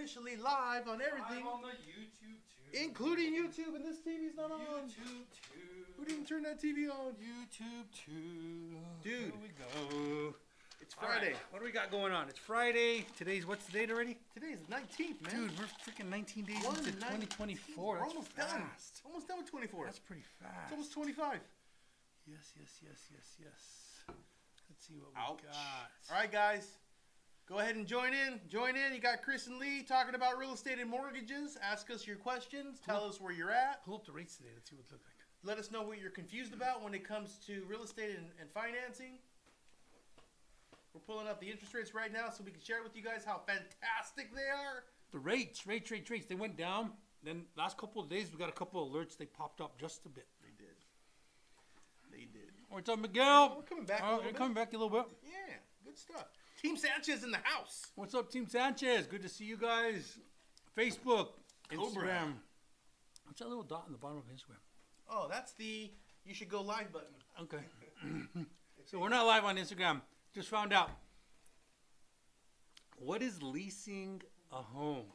officially live on everything. Live on the YouTube too. Including YouTube, and this TV's not on. YouTube too. Who didn't turn that TV on? YouTube too. Dude. Here we go. It's Friday. Right, what do we got going on? It's Friday. What's the date already? Today's the 19th, man. Dude, we're freaking 19 days into 2024. We're That's almost fast. done. Almost done with 24. That's pretty fast. It's almost 25. Yes. Let's see what we Ouch. got. All right, guys. Go ahead and join in. You got Chris and Lee talking about real estate and mortgages. Ask us your questions. Tell us where you're at. Pull up the rates today. Let's see what it looks like. Let us know what you're confused about when it comes to real estate and financing. We're pulling up the interest rates right now so we can share with you guys how fantastic they are. The rates. They went down. Then last couple of days, we got a couple of alerts. They popped up just a bit. They did. What's up, Miguel? We're coming back a Oh, little you're bit. coming back a little bit. Yeah, good stuff. Team Sanchez in the house. What's up, Team Sanchez? Good to see you guys. Facebook, Cobra. Instagram. What's that little dot in the bottom of Instagram? Oh, that's the you should go live button. Okay. So we're not live on Instagram. Just found out. What is leasing a home?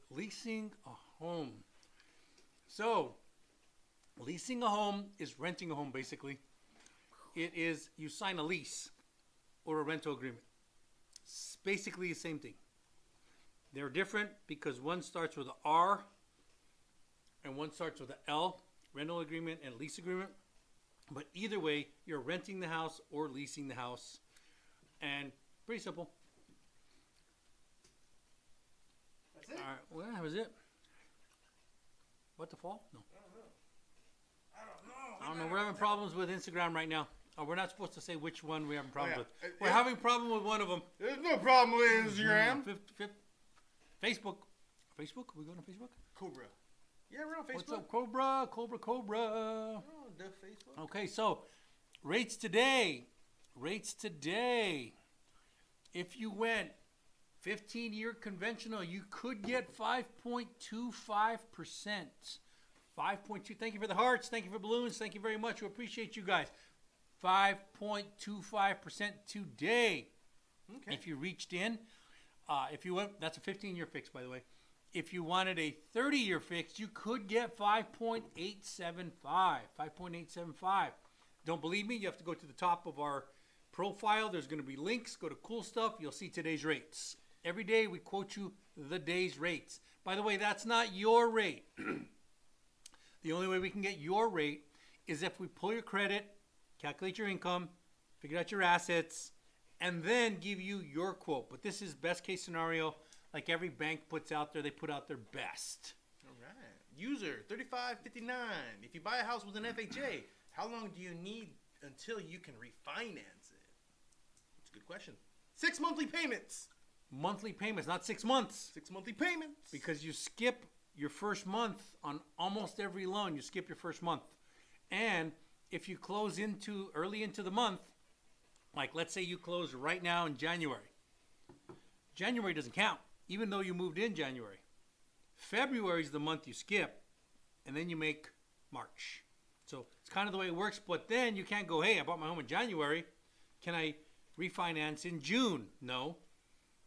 Leasing a home. So, leasing a home is renting a home, basically. It is, you sign a lease or a rental agreement. It's basically the same thing. They're different because one starts with an R and one starts with an L, rental agreement and lease agreement. But either way, you're renting the house or leasing the house. And pretty simple. That's it. All right, well, that was it. What, the fall? No. I don't know. We're having problems with Instagram right now. Oh, we're not supposed to say which one we're having problems with. We're having problem with one of them. There's no problem with Instagram. Facebook. Facebook? Are we going to Facebook? Cobra. Yeah, we're on Facebook. What's up, Cobra? Oh, the Facebook. Okay, so rates today. If you went 15-year conventional, you could get 5.25%. 5.2. Thank you for the hearts. Thank you for balloons. Thank you very much. We appreciate you guys. 5.25% today. Okay. If you reached in, if you went, that's a 15-year fix, by the way. If you wanted a 30-year fix, you could get 5.875. 5.875. Don't believe me? You have to go to the top of our profile. There's going to be links. Go to Cool Stuff. You'll see today's rates. Every day we quote you the day's rates. By the way, that's not your rate. The only way we can get your rate is if we pull your credit, calculate your income, figure out your assets, and then give you your quote. But this is best case scenario. Like every bank puts out there, they put out their best. All right. User 3559. If you buy a house with an FHA, how long do you need until you can refinance it? That's a good question. 6 monthly payments. Monthly payments, not 6 months. 6 monthly payments. Because you skip your first month on almost every loan. You skip your first month. And if you close early into the month, like let's say you close right now in January. January doesn't count, even though you moved in January. February is the month you skip, and then you make March. So it's kind of the way it works, but then you can't go, hey, I bought my home in January. Can I refinance in June? No,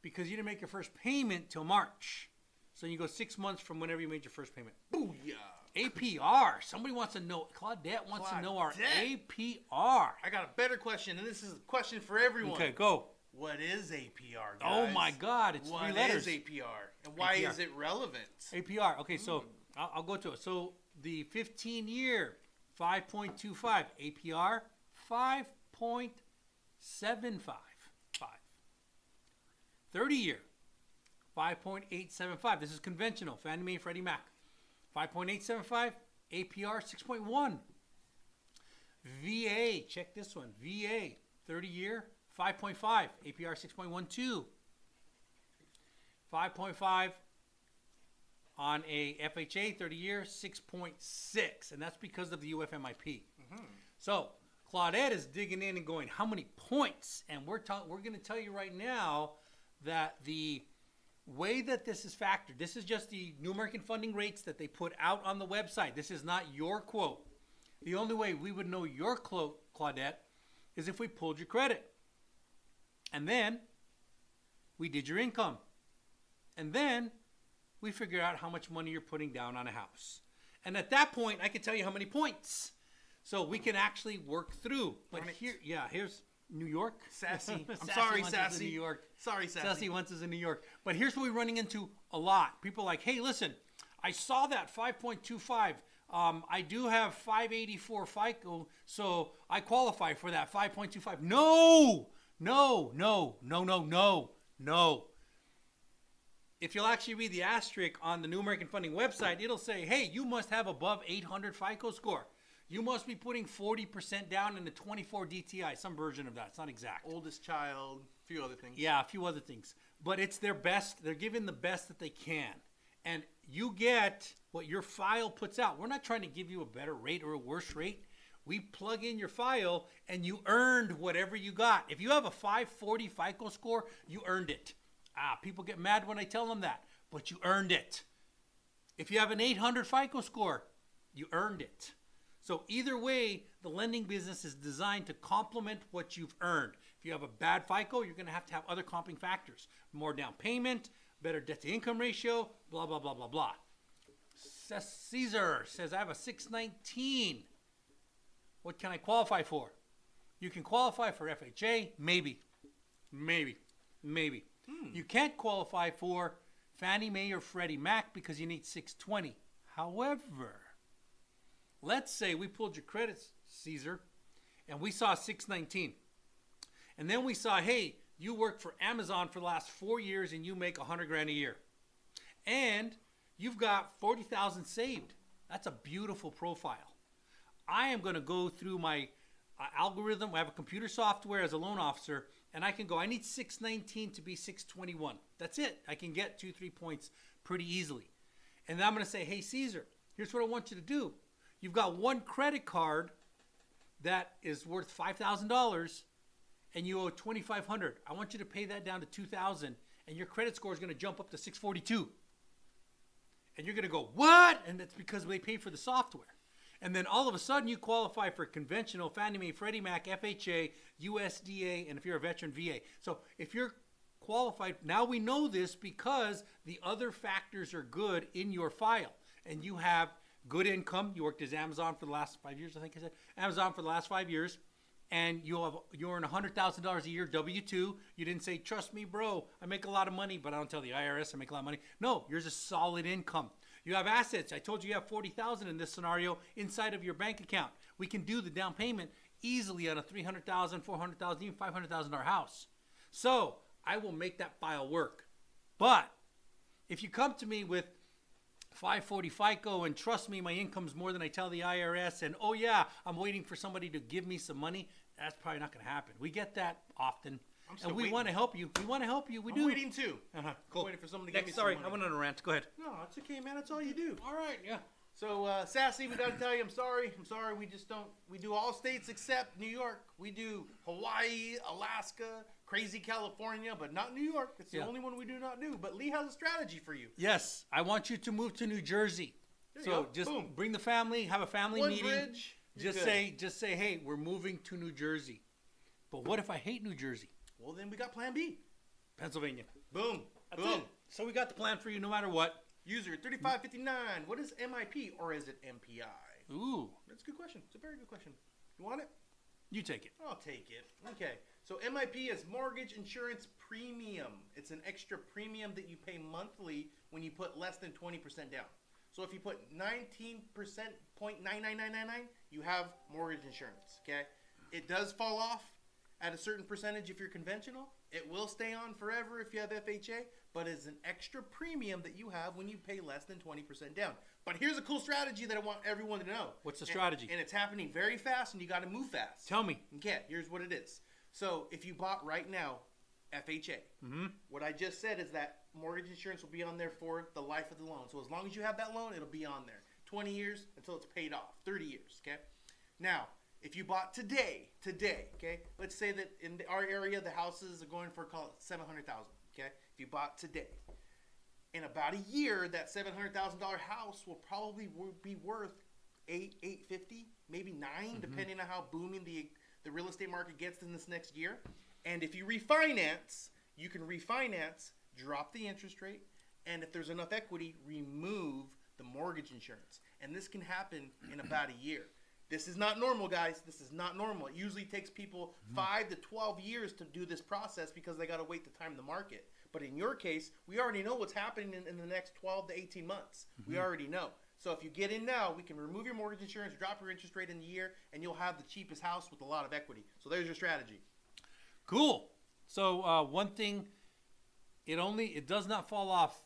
because you didn't make your first payment till March. So you go 6 months from whenever you made your first payment. Booyah. APR. Somebody wants to know. Claudette wants to know our APR. I got a better question, and this is a question for everyone. Okay, go. What is APR, guys? Oh my God, it's 3 letters. What is APR, and why APR. is it relevant? APR. Okay, so I'll go to it. So the 15-year, 5.25. APR, 5.755. 30-year, 5.875. This is conventional. Fannie Mae, Freddie Mac. 5.875. APR, 6.1. VA, check this one. VA, 30-year, 5.5. APR, 6.12. 5.5 on a FHA, 30-year, 6.6. And that's because of the UFMIP. So Claudette is digging in and going, how many points? And we're going to tell you right now that the way that this is factored, this is just the New American Funding rates that they put out on the website. This is not your quote. The only way we would know your quote, Claudette, is if we pulled your credit. And then we did your income. And then we figure out how much money you're putting down on a house. And at that point, I can tell you how many points. So we can actually work through. But here's New York. Sassy. I'm Sassy sorry, wants us in Sassy. New York. Sorry, Sassy. Sassy wants us in New York. But here's what we're running into a lot. People are like, hey, listen, I saw that 5.25. I do have 584 FICO, so I qualify for that 5.25. No. If you'll actually read the asterisk on the New American Funding website, it'll say, hey, you must have above 800 FICO score. You must be putting 40% down in the 24 DTI, some version of that. It's not exact. Oldest child, a few other things. Yeah, a few other things. But it's their best. They're giving the best that they can. And you get what your file puts out. We're not trying to give you a better rate or a worse rate. We plug in your file and you earned whatever you got. If you have a 540 FICO score, you earned it. People get mad when I tell them that, but you earned it. If you have an 800 FICO score, you earned it. So either way, the lending business is designed to complement what you've earned. If you have a bad FICO, you're going to have other comping factors. More down payment, better debt to income ratio, blah, blah, blah, blah, blah. Caesar says, I have a 619. What can I qualify for? You can qualify for FHA, maybe. You can't qualify for Fannie Mae or Freddie Mac because you need 620. However, let's say we pulled your credits, Caesar, and we saw 619. And then we saw, hey, you worked for Amazon for the last 4 years and you make $100,000 a year. And you've got 40,000 saved. That's a beautiful profile. I am going to go through my algorithm. I have a computer software as a loan officer, and I can go, I need 619 to be 621. That's it. I can get 2-3 points pretty easily. And then I'm going to say, hey, Caesar, here's what I want you to do. You've got one credit card that is worth $5,000, and you owe $2,500. I want you to pay that down to $2,000, and your credit score is going to jump up to 642. And you're going to go, what? And that's because they pay for the software. And then all of a sudden you qualify for conventional Fannie Mae, Freddie Mac, FHA, USDA, and if you're a veteran, VA. So if you're qualified, now we know this because the other factors are good in your file. And you have good income. You worked as Amazon for the last 5 years, I think I said. Amazon for the last 5 years. And you earn $100,000 a year, W-2. You didn't say, trust me, bro, I make a lot of money, but I don't tell the IRS I make a lot of money. No, yours is solid income. You have assets. I told you have $40,000 in this scenario inside of your bank account. We can do the down payment easily on a $300,000, $400,000, even $500,000 house. So I will make that file work. But if you come to me with 540 FICO and trust me, my income's more than I tell the IRS, and oh yeah, I'm waiting for somebody to give me some money, that's probably not going to happen. We get that often. And we want to help you. We want to help you. We do. I'm waiting too. Cool. I'm waiting for someone to give me Sorry, some money. I went on a rant. Go ahead. No, it's okay, man. That's all you do. All right, yeah. So, Sassy, we got to tell you, I'm sorry. We just don't. We do all states except New York. We do Hawaii, Alaska, crazy California, but not New York. It's the only one we do not do. But Lee has a strategy for you. Yes, I want you to move to New Jersey. So just bring the family, have a family meeting. Bridge. Just say, hey, we're moving to New Jersey. But what if I hate New Jersey? Well, then we got Plan B. Pennsylvania. Boom. That's it. So we got the plan for you no matter what. User 3559. What is MIP or is it MPI? Ooh. That's a good question. It's a very good question. You want it? You take it. I'll take it. Okay. So MIP is mortgage insurance premium. It's an extra premium that you pay monthly when you put less than 20% down. So if you put 19.999999, you have mortgage insurance. Okay. It does fall off at a certain percentage if you're conventional. It will stay on forever if you have FHA, but it's an extra premium that you have when you pay less than 20% down. But here's a cool strategy that I want everyone to know. What's the strategy? And it's happening very fast, and you got to move fast. Tell me. Okay, here's what it is. So if you bought right now FHA, what I just said is that mortgage insurance will be on there for the life of the loan. So as long as you have that loan, it'll be on there. 20 years until it's paid off. 30 years, okay? Now, if you bought today, okay? Let's say that in our area, the houses are going for, call it $700,000, okay? If you bought today, in about a year, that $700,000 house will probably be worth $850, maybe $9, depending on how booming the real estate market gets in this next year. And if you refinance, you can refinance, drop the interest rate, and if there's enough equity, remove the mortgage insurance. And this can happen in about a year. This is not normal, guys. This is not normal. It usually takes people 5 to 12 years to do this process because they got to wait to time the market. But in your case, we already know what's happening in the next 12 to 18 months. We already know. So if you get in now, we can remove your mortgage insurance, drop your interest rate in the year, and you'll have the cheapest house with a lot of equity. So there's your strategy. Cool. So one thing, it does not fall off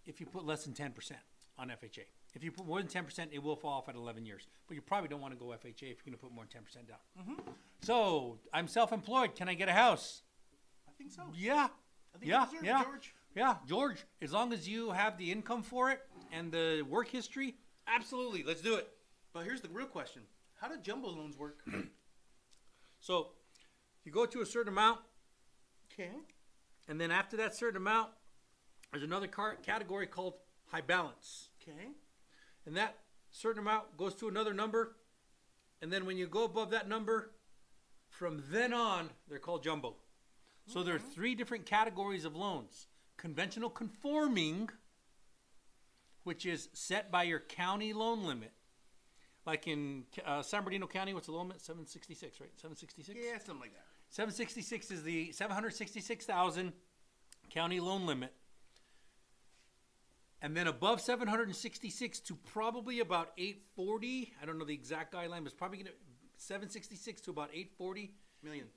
if you put less than 10% on FHA. If you put more than 10%, it will fall off at 11 years. But you probably don't want to go FHA if you're going to put more than 10% down. So I'm self-employed. Can I get a house? I think so. Yeah. I think you deserve it, George. Yeah, George. As long as you have the income for it and the work history, absolutely. Let's do it. But here's the real question. How do jumbo loans work? So you go to a certain amount, Okay. and then after that certain amount, there's another category called high balance. Okay. And that certain amount goes to another number. And then when you go above that number, from then on, they're called jumbo. So there are 3 different categories of loans. Conventional conforming, which is set by your county loan limit. Like in San Bernardino County, what's the loan limit? 766, right? 766? Yeah, something like that. 766 is the 766,000 county loan limit. And then above 766 to probably about 840, I don't know the exact guideline, but it's probably going to 766 to about 840 Million.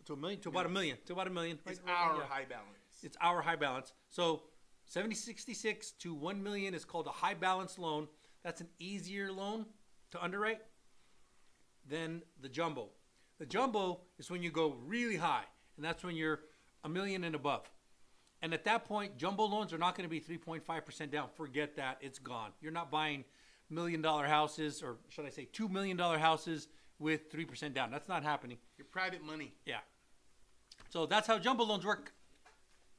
to a million, to about a million, to about a million. It's right? our Yeah. high balance. It's our high balance. So 766 to 1 million is called a high balance loan. That's an easier loan to underwrite than the jumbo. The jumbo is when you go really high, and that's when you're a million and above. And at that point, jumbo loans are not going to be 3.5% down. Forget that. It's gone. You're not buying $1 million houses, or should I say $2 million houses with 3% down. That's not happening. Your private money. Yeah. So that's how jumbo loans work.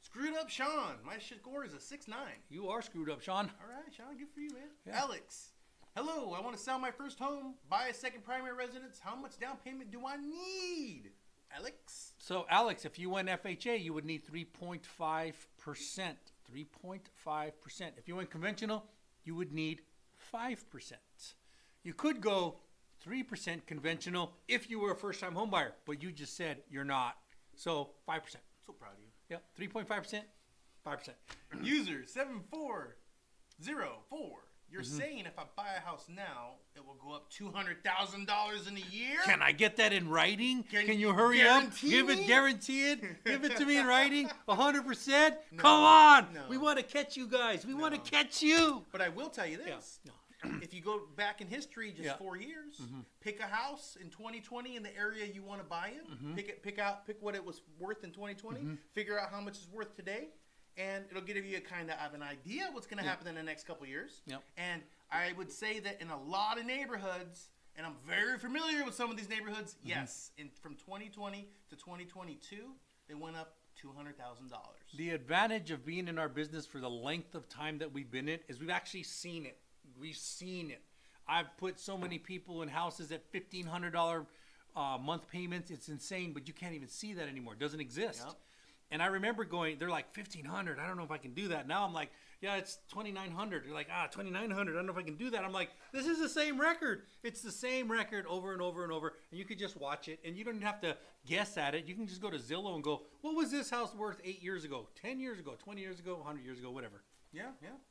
Screwed up Sean. My score is a 6.9. You are screwed up, Sean. All right, Sean, good for you, man. Yeah. Alex. Hello, I want to sell my first home, buy a second primary residence. How much down payment do I need? Alex? So, Alex, if you went FHA, you would need 3.5%. 3.5%. If you went conventional, you would need 5%. You could go 3% conventional if you were a first-time home buyer, but you just said you're not. So, 5%. So proud of you. Yeah, 3.5%, 5%. User 7404. You're saying if I buy a house now, it will go up $200,000 in a year? Can I get that in writing? Can you hurry guarantee up? Give me? it, guarantee it. Give it to me in writing. 100%. Come on. No. We want to catch you guys. We want to catch you. But I will tell you this. No. If you go back in history just Yeah. 4 years, pick a house in 2020 in the area you want to buy in. Pick what it was worth in 2020. Figure out how much it's worth today. And it'll give you a kind of an idea what's going to happen in the next couple years. Yep. And I would say that in a lot of neighborhoods, and I'm very familiar with some of these neighborhoods, yes, from 2020 to 2022, they went up $200,000. The advantage of being in our business for the length of time that we've been in is we've actually seen it. We've seen it. I've put so many people in houses at $1,500 month payments. It's insane, but you can't even see that anymore. It doesn't exist. Yep. And I remember going, they're like $1,500. I don't know if I can do that. Now I'm like, yeah, it's $2,900. You're like, $2,900. I don't know if I can do that. I'm like, this is the same record. It's the same record over and over and over. And you could just watch it, and you don't have to guess at it. You can just go to Zillow and go, what was this house worth 8 years ago, 10 years ago, 20 years ago, 100 years ago, whatever. Yeah.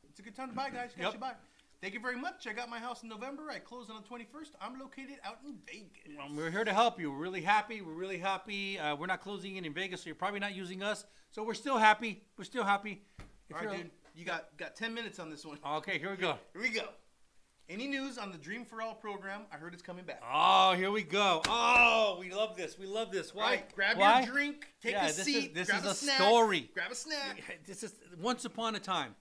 It's a good time to buy, guys. You guys should buy. Thank you very much. I got my house in November. I closed on the 21st. I'm located out in Vegas. We're here to help you. We're really happy. We're not closing in Vegas, so you're probably not using us. So we're still happy. If All right, you're- dude. You got 10 minutes on this one. Okay, here we go. Here we go. Any news on the Dream for All program? I heard it's coming back. Oh, here we go. Oh, we love this. Why? Right, grab Why? your drink, take Yeah, a this is- seat, this grab is a snack, story. Grab a snack. This is once upon a time.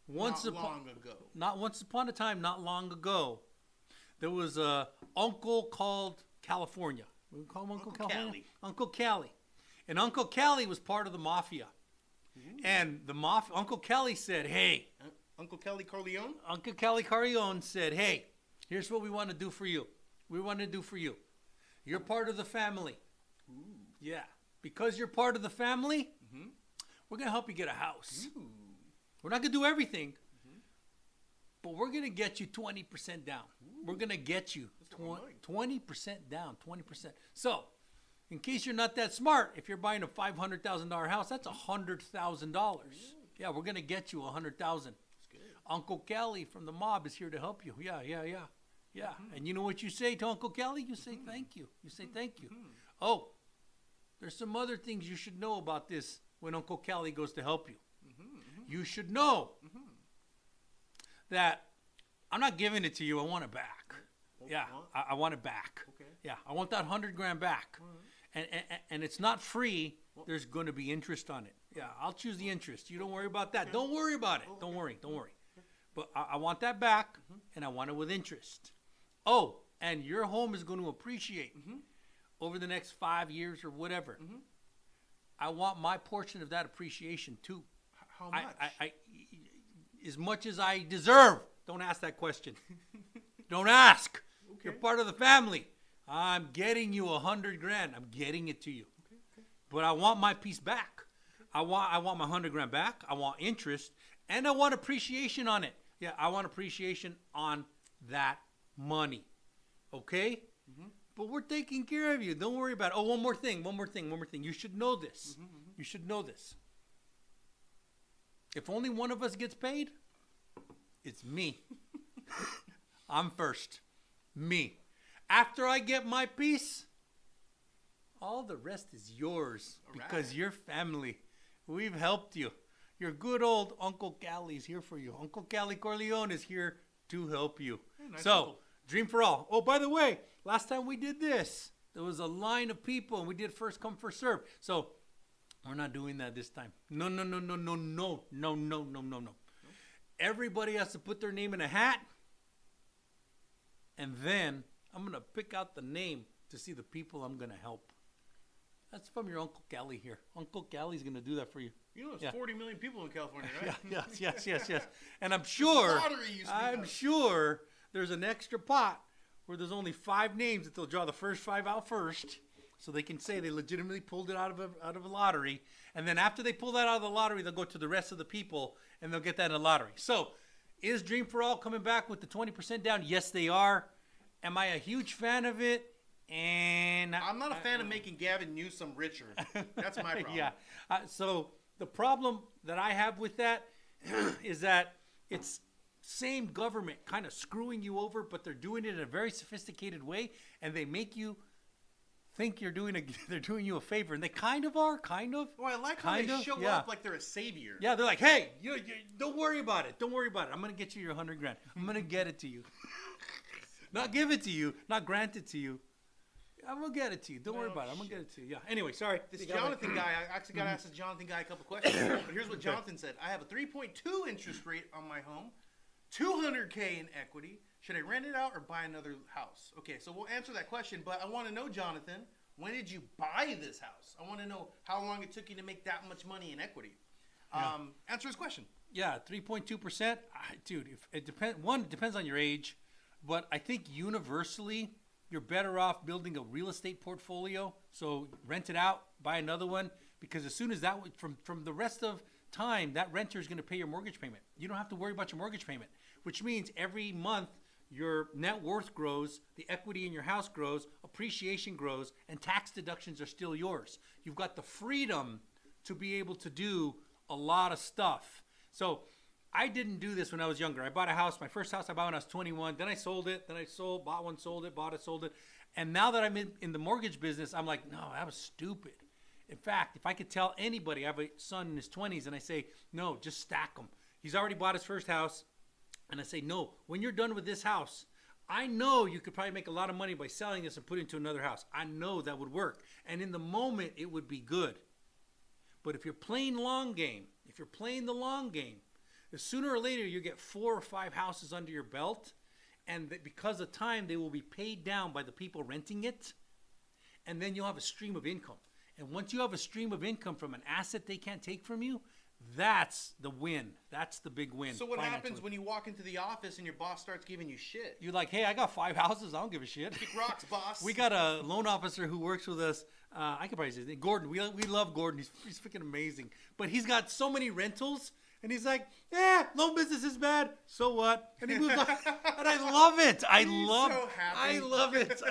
Not long ago. Not once upon a time, not long ago. There was a uncle called California. We call him Uncle California? Cali. Uncle Cali. And Uncle Cali was part of the mafia. And the Uncle Cali said, hey, Uncle Kelly Corleone? Uncle Cali Carrion said, hey, here's what we want to do for you. You're part of the family. Ooh. Yeah. Because you're part of the family, we're going to help you get a house. Ooh. We're not going to do everything, but we're going to get you 20% down. We're going to get you 20% down, 20%. So, in case you're not that smart, if you're buying a $500,000 house, that's $100,000. Yeah, we're going to get you $100,000. Uncle Kelly from the mob is here to help you. Yeah. And you know what you say to Uncle Kelly? You say thank you. You say thank you. Oh, there's some other things you should know about this when Uncle Kelly goes to help you. You should know that I'm not giving it to you. I want it back. Yeah, I want it back. Okay. Yeah, I want that $100,000 back. And it's not free. There's going to be interest on it. Yeah, I'll choose the interest. You don't worry about that. Don't worry about it. Don't worry. But I want that back, and I want it with interest. Oh, and your home is going to appreciate over the next 5 years or whatever. I want my portion of that appreciation too. How much? I as much as I deserve. Don't ask that question. Don't ask. Okay. You're part of the family. I'm getting you $100,000. I'm getting it to you. Okay. But I want my piece back. I want my $100,000 back. I want interest, and I want appreciation on it. Yeah, I want appreciation on that money. Okay? But we're taking care of you. Don't worry about it. Oh, one more thing. You should know this. You should know this. If only one of us gets paid, it's me. I'm first. Me. After I get my piece, all the rest is yours because you're family. We've helped you. Your good old Uncle Cally's here for you. Uncle Cali Corleone is here to help you. Hey, nice so, uncle. Dream for all. Oh, by the way, last time we did this, there was a line of people, and we did first come, first serve. So, we're not doing that this time. No. Everybody has to put their name in a hat, and then I'm going to pick out the name to see the people I'm going to help. That's from your Uncle Cali here. Uncle Cali's going to do that for you. You know, there's 40 million people in California, right? Yes. And I'm sure there's an extra pot where there's only 5 names that they'll draw the first 5 out first, so they can say they legitimately pulled it out of a lottery. And then after they pull that out of the lottery, they'll go to the rest of the people, and they'll get that in the lottery. So, is Dream for All coming back with the 20% down? Yes, they are. Am I a huge fan of it? And I'm not a fan of making Gavin Newsom richer. That's my problem. Yeah. So the problem that I have with that is that it's same government kind of screwing you over, but they're doing it in a very sophisticated way, and they make you think they're doing you a favor, and they kind of are, kind of. Well, I like how they show up like they're a savior. Yeah, they're like, hey, you don't worry about it. Don't worry about it. I'm going to get you your $100,000. I'm going to get it to you. Not give it to you, not grant it to you. I'm going to get it to you. Don't worry about it. I'm going to get it to you. Yeah. Anyway, sorry. This Jonathan guy, I actually got to ask this Jonathan guy a couple questions. But here's what Jonathan said. I have a 3.2 interest rate on my home, $200K in equity. Should I rent it out or buy another house? Okay, so we'll answer that question. But I want to know, Jonathan, when did you buy this house? I want to know how long it took you to make that much money in equity. Answer his question. Yeah, 3.2%. Dude, it depends on your age. But I think universally, you're better off building a real estate portfolio. So rent it out, buy another one, because as soon as that from the rest of time, that renter is going to pay your mortgage payment. You don't have to worry about your mortgage payment, which means every month your net worth grows, the equity in your house grows, appreciation grows, and tax deductions are still yours. You've got the freedom to be able to do a lot of stuff. So I didn't do this when I was younger. I bought a house. My first house I bought when I was 21. Then I sold it. Then I bought one, sold it, bought it, sold it. And now that I'm in the mortgage business, I'm like, no, that was stupid. In fact, if I could tell anybody, I have a son in his 20s, and I say, no, just stack them. He's already bought his first house. And I say, no, when you're done with this house, I know you could probably make a lot of money by selling this and put it into another house. I know that would work. And in the moment, it would be good. But if you're playing the long game, sooner or later, you get 4 or 5 houses under your belt, and because of time, they will be paid down by the people renting it, and then you'll have a stream of income. And once you have a stream of income from an asset they can't take from you, that's the win. That's the big win. So what happens when you walk into the office and your boss starts giving you shit? You're like, hey, I got 5 houses. I don't give a shit. Kick rocks, boss. We got a loan officer who works with us. I could probably say his name. Gordon. We love Gordon. He's freaking amazing. But he's got so many rentals And he's like, loan business is bad. So what? And he moves on. And I love it. I love it.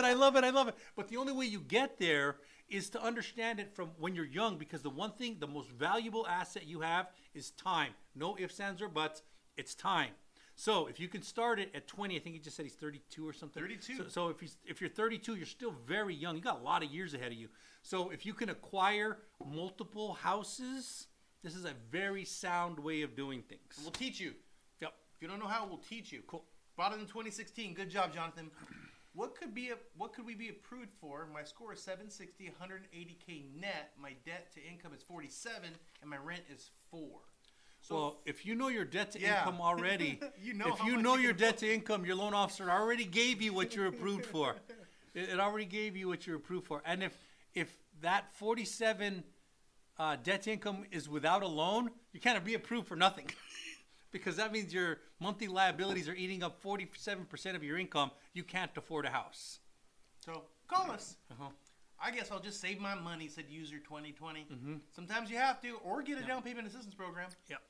I love it. But the only way you get there is to understand it from when you're young, because the one thing, the most valuable asset you have is time. No ifs, ands, or buts. It's time. So if you can start it at 20, I think he just said he's 32 or something. 32. So if you're 32, you're still very young. You got a lot of years ahead of you. So if you can acquire multiple houses, this is a very sound way of doing things. We'll teach you. Yep. If you don't know how, we'll teach you. Cool. Bought it in 2016. Good job, Jonathan. What could we be approved for? My score is 760, 180K net. My debt to income is 47, and my rent is 4. So, well, if you know your debt to income already, if you know your debt to income, your loan officer already gave you what you're approved for. It already gave you what you're approved for. And if that 47 debt to income is without a loan, you can't be approved for nothing. Because that means your monthly liabilities are eating up 47% of your income. You can't afford a house. So call us. I guess I'll just save my money, said user 2020. Sometimes you have to, or get a down payment assistance program. Yep.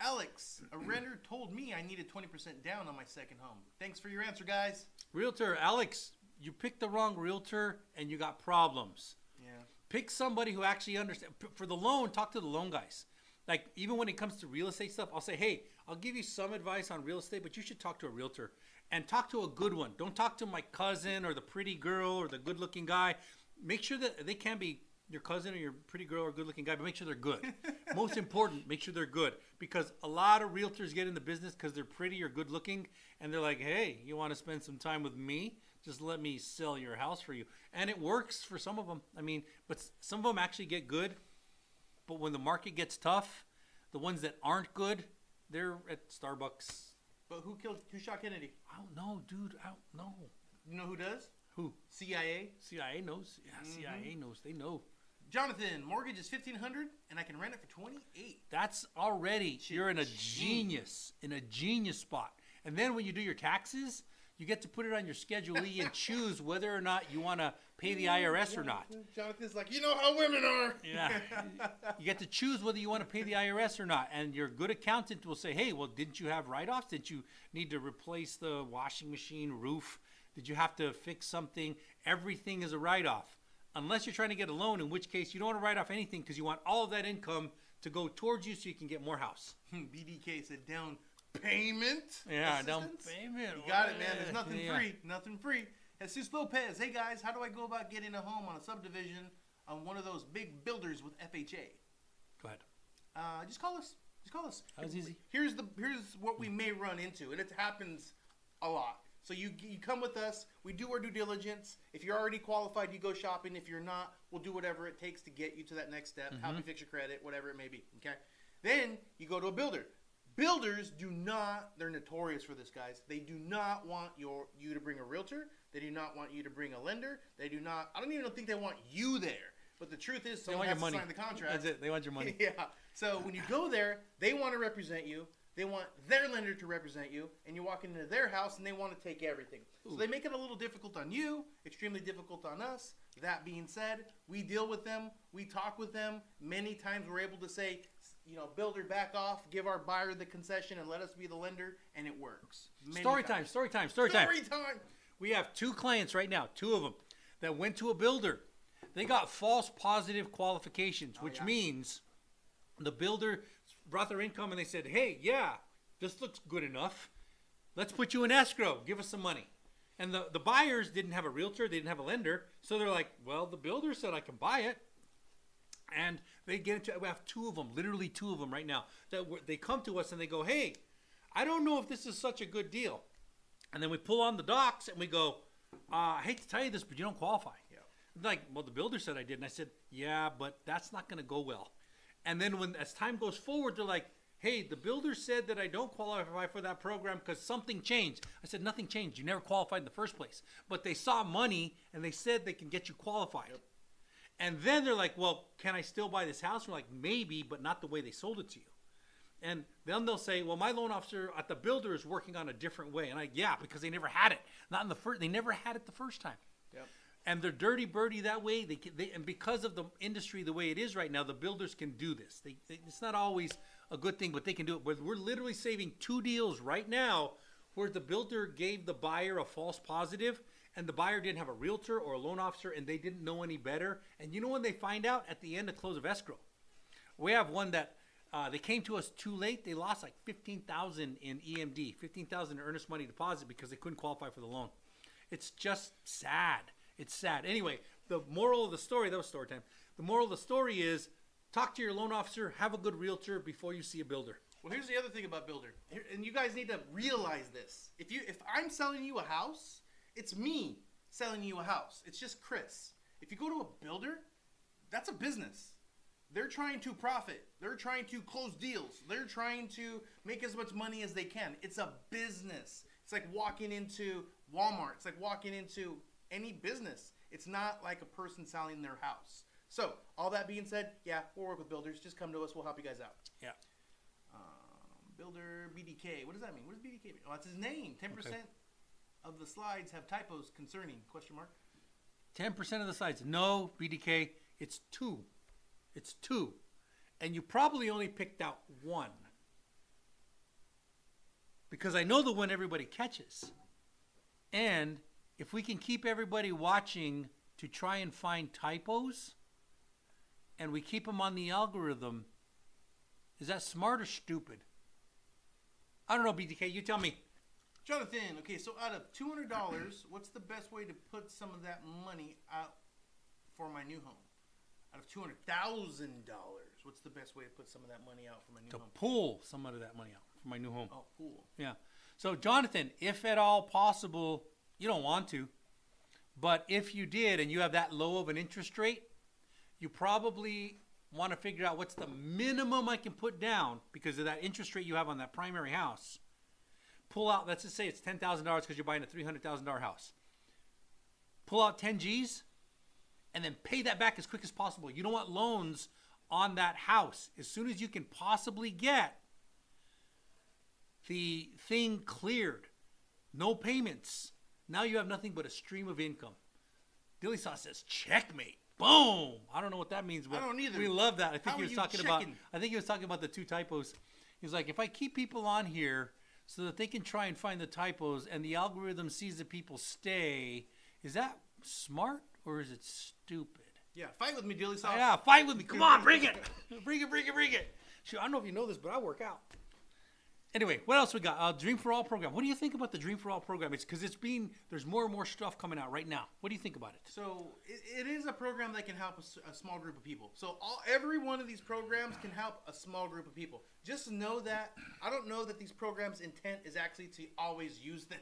Alex, a renter told me I needed 20% down on my second home. Thanks for your answer, guys. Realtor, Alex, you picked the wrong realtor and you got problems. Yeah. Pick somebody who actually understands. For the loan, talk to the loan guys. Like, even when it comes to real estate stuff, I'll say, hey, I'll give you some advice on real estate, but you should talk to a realtor. And talk to a good one. Don't talk to my cousin or the pretty girl or the good-looking guy. Make sure that they can be your cousin or your pretty girl or good-looking guy, but make sure they're good. Most important, make sure they're good. Because a lot of realtors get in the business because they're pretty or good-looking, and they're like, hey, you want to spend some time with me? Just let me sell your house for you. And it works for some of them. I mean, but some of them actually get good. But when the market gets tough, the ones that aren't good, they're at Starbucks. But who shot Kennedy? I don't know, dude. I don't know. You know who does? Who? CIA. CIA knows. Yeah, CIA knows. They know. Jonathan, mortgage is $1,500 and I can rent it for $28. That's already, you're in a genius spot. And then when you do your taxes, you get to put it on your Schedule E and choose whether or not you want to pay the IRS or not. Jonathan's like, you know how women are. Yeah. You get to choose whether you want to pay the IRS or not. And your good accountant will say, hey, well, didn't you have write-offs? Did you need to replace the washing machine roof? Did you have to fix something? Everything is a write-off. Unless you're trying to get a loan, in which case you don't want to write off anything because you want all of that income to go towards you so you can get more house. BDK said down payment. Yeah, assistance? Down payment. You got it, man. There's nothing free. Nothing free. Jesus Lopez, hey guys, how do I go about getting a home on a subdivision on one of those big builders with FHA? Go ahead. Just call us. That was easy. Here's what we may run into, and it happens a lot. So you come with us. We do our due diligence. If you're already qualified, you go shopping. If you're not, we'll do whatever it takes to get you to that next step. Help you fix your credit, whatever it may be. Okay. Then you go to a builder. Builders do not. They're notorious for this, guys. They do not want you to bring a realtor. They do not want you to bring a lender. They do not. I don't even think they want you there. But the truth is, someone has to sign the contract. That's it. They want your money. Yeah. So when you go there, they want to represent you. They want their lender to represent you, and you walk into their house, and they want to take everything. So they make it a little difficult on you, extremely difficult on us. That being said, we deal with them. We talk with them. Many times we're able to say, builder, back off, give our buyer the concession, and let us be the lender, and it works. Story time. We have 2 clients right now, 2 of them, that went to a builder. They got false positive qualifications, which means the builder brought their income and they said, hey, yeah, this looks good enough. Let's put you in escrow. Give us some money. And the buyers didn't have a realtor. They didn't have a lender. So they're like, well, the builder said I can buy it. And they get into, we have 2 of them, literally 2 of them right now. They come to us and they go, hey, I don't know if this is such a good deal. And then we pull on the docs and we go, I hate to tell you this, but you don't qualify. Yeah. Like, well, the builder said I did. And I said, yeah, but that's not going to go well. And then as time goes forward, they're like, hey, the builder said that I don't qualify for that program because something changed. I said, nothing changed. You never qualified in the first place. But they saw money and they said they can get you qualified. Yep. And then they're like, well, can I still buy this house? We're like, maybe, but not the way they sold it to you. And then they'll say, well, my loan officer at the builder is working on a different way. And because they never had it. They never had it the first time. Yep. And they're dirty birdie that way. And because of the industry the way it is right now, the builders can do this. It's not always a good thing, but they can do it. But we're literally saving 2 deals right now where the builder gave the buyer a false positive and the buyer didn't have a realtor or a loan officer and they didn't know any better. And you know when they find out? At the end of close of escrow. We have one that they came to us too late. They lost like $15,000 in EMD, $15,000 in earnest money deposit because they couldn't qualify for the loan. It's just sad. It's sad. Anyway, the moral of the story, that was story time. The moral of the story is talk to your loan officer, have a good realtor before you see a builder. Well, here's the other thing about builder, and you guys need to realize this. If I'm selling you a house, it's me selling you a house. It's just Chris. If you go to a builder, that's a business. They're trying to profit. They're trying to close deals. They're trying to make as much money as they can. It's a business. It's like walking into Walmart. It's like walking into any business. It's not like a person selling their house. So, all that being said, yeah, we'll work with builders. Just come to us. We'll help you guys out. Yeah. Builder BDK. What does that mean? What does BDK mean? Oh, that's his name. 10% of the slides have typos concerning, question mark. 10% of the sites. No, BDK, it's 2. It's 2. And you probably only picked out 1. Because I know the one everybody catches. And if we can keep everybody watching to try and find typos, and we keep them on the algorithm, is that smart or stupid? I don't know, BDK, you tell me. Jonathan, okay, so out of $200, what's the best way to put some of that money out for my new home? Out of $200,000, what's the best way to put some of that money out for my new home? To pull some of that money out for my new home. Oh, pull. Yeah. So, Jonathan, if at all possible, you don't want to, but if you did and you have that low of an interest rate, you probably want to figure out what's the minimum I can put down because of that interest rate you have on that primary house. Pull out, let's just say it's $10,000 because you're buying a $300,000 house. Pull out 10 G's and then pay that back as quick as possible. You don't want loans on that house. As soon as you can possibly get the thing cleared, no payments, now you have nothing but a stream of income. Dilly Sauce says, checkmate. Boom! I don't know what that means, but I don't either. We love that. I think How he was are you talking checking? I think he was talking about the 2 typos. He's like, if I keep people on here so that they can try and find the typos and the algorithm sees that people stay, is that smart or is it stupid? Yeah, fight with me, Dilly Sauce. Yeah, fight with me. Come on, bring it. Bring it. Shoot, I don't know if you know this, but I work out. Anyway, what else we got? Dream for All program. What do you think about the Dream for All program? It's because there's more and more stuff coming out right now. What do you think about it? So it is a program that can help a small group of people. So every one of these programs can help a small group of people. Just know that I don't know that these programs' intent is actually to always use them.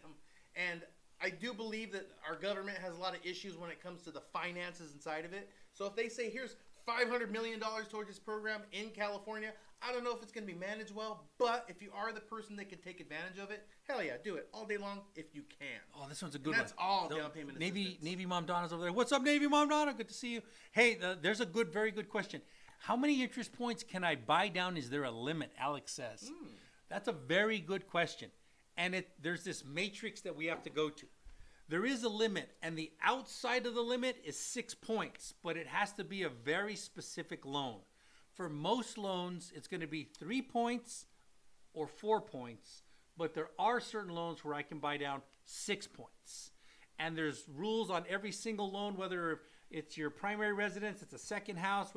And I do believe that our government has a lot of issues when it comes to the finances inside of it. So if they say, here's $500 million towards this program in California, I don't know if it's going to be managed well, but if you are the person that can take advantage of it, hell yeah, do it all day long if you can. Oh, this one's a good And that's one. all down payment assistance. Navy Mom Donna's over there. What's up, Navy Mom Donna? Good to see you. Hey, there's a very good question. How many interest points can I buy down? Is there a limit? Alex says. That's a very good question. And there's this matrix that we have to go to. There is a limit, and the outside of the limit is 6 points, but it has to be a very specific loan. For most loans, it's going to be 3 points or 4 points, but there are certain loans where I can buy down 6 points. And there's rules on every single loan, whether it's your primary residence, it's a second house,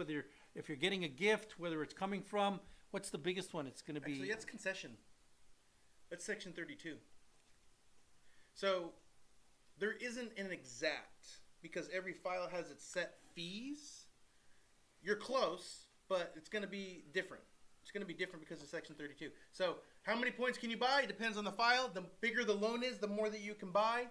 if you're getting a gift, whether it's coming from, what's the biggest one? It's going to be... Actually, that's concession. That's Section 32. So there isn't an exact, because every file has its set fees. You're close, but it's going to be different. It's going to be different because of Section 32. So how many points can you buy? It depends on the file. The bigger the loan is, the more that you can buy.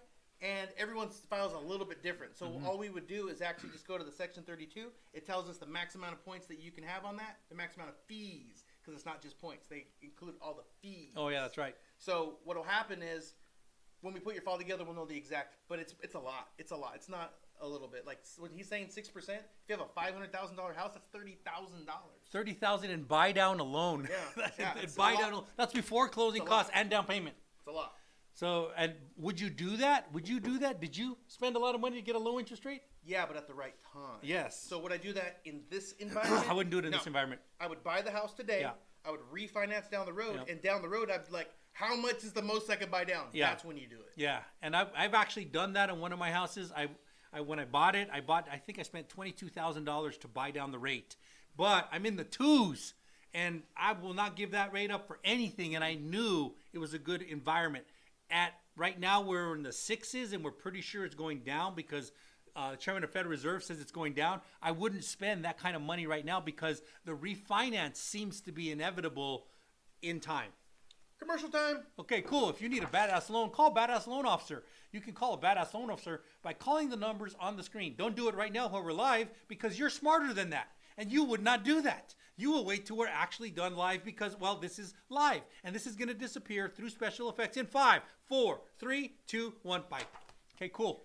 And everyone's file is a little bit different. So all we would do is actually just go to the Section 32. It tells us the max amount of points that you can have on that, the max amount of fees, because it's not just points. They include all the fees. Oh, yeah, that's right. So what will happen is when we put your file together, we'll know the exact, but it's a lot. It's a lot. It's not a little bit. Like when he's saying 6%, if you have a $500,000 house, that's $30,000. $30,000 in buy down alone. Yeah, And buy down. That's before closing costs and down payment. It's a lot. So, and would you do that? Did you spend a lot of money to get a low interest rate? Yeah, but at the right time. Yes. So would I do that in this environment? I wouldn't do it in this environment. I would buy the house today. Yeah. I would refinance down the road, Yep. and down the road, I'd be like, how much is the most I could buy down? Yeah. That's when you do it. Yeah, and I've actually done that in one of my houses. When I bought it, I think I spent $22,000 to buy down the rate, but I'm in the twos, and I will not give that rate up for anything. And I knew it was a good environment. Right now we're in the sixes, and we're pretty sure it's going down because the chairman of the Federal Reserve says it's going down. I wouldn't spend that kind of money right now because the refinance seems to be inevitable in time. Commercial time. Okay, cool. If you need a badass loan, call Badass Loan Officer. You can call a Badass Loan Officer by calling the numbers on the screen. Don't do it right now while we're live because you're smarter than that. And you would not do that. You will wait till we're actually done live because, well, this is live. And this is going to disappear through special effects in 5, 4, 3, 2, 1, bye. Okay, cool.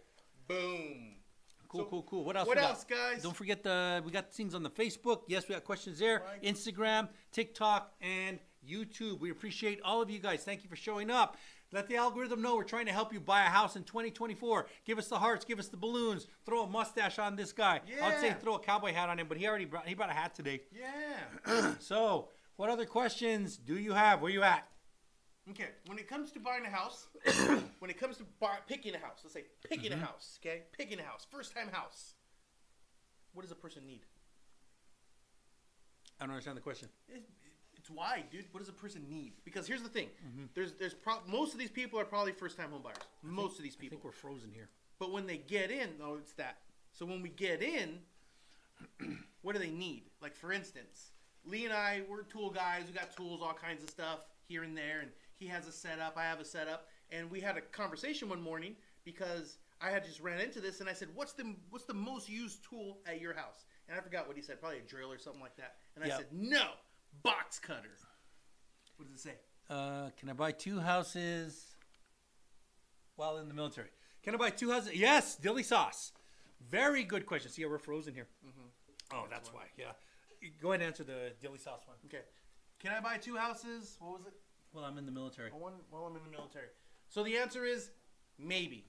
Boom. Cool. What else? What else, guys? Don't forget we got things on the Facebook. Yes, we got questions there. Right. Instagram, TikTok, and YouTube. We appreciate all of you guys. Thank you for showing up. Let the algorithm know we're trying to help you buy a house in 2024. Give us the hearts. Give us the balloons. Throw a mustache on this guy. Yeah. I'd say throw a cowboy hat on him, but he brought a hat today. Yeah. So, what other questions do you have? Where you at? Okay, when it comes to buying a house, when it comes to picking a house, let's say picking a house, okay? Picking a house, first-time house. What does a person need? I don't understand the question. It's wide, dude. What does a person need? Because here's the thing. Most of these people are probably first-time home buyers. Most of these I people. think we're frozen here. But when they get in, it's that. So when we get in, what do they need? Like, for instance, Lee and I, we're tool guys. We got tools, all kinds of stuff here and there, and he has a setup, I have a setup, and we had a conversation one morning because I had just ran into this, and I said, "What's the most used tool at your house?" And I forgot what he said, probably a drill or something like that. And I said, "No, box cutter." What does it say? Can I buy 2 houses while in the military? Can I buy 2 houses? Yes, dilly sauce. Very good question. See how we're frozen here? Oh, that's why. Yeah. Go ahead and answer the dilly sauce one. Okay. Can I buy 2 houses? What was it? Well, I'm in the military. While I'm in the military. So the answer is maybe.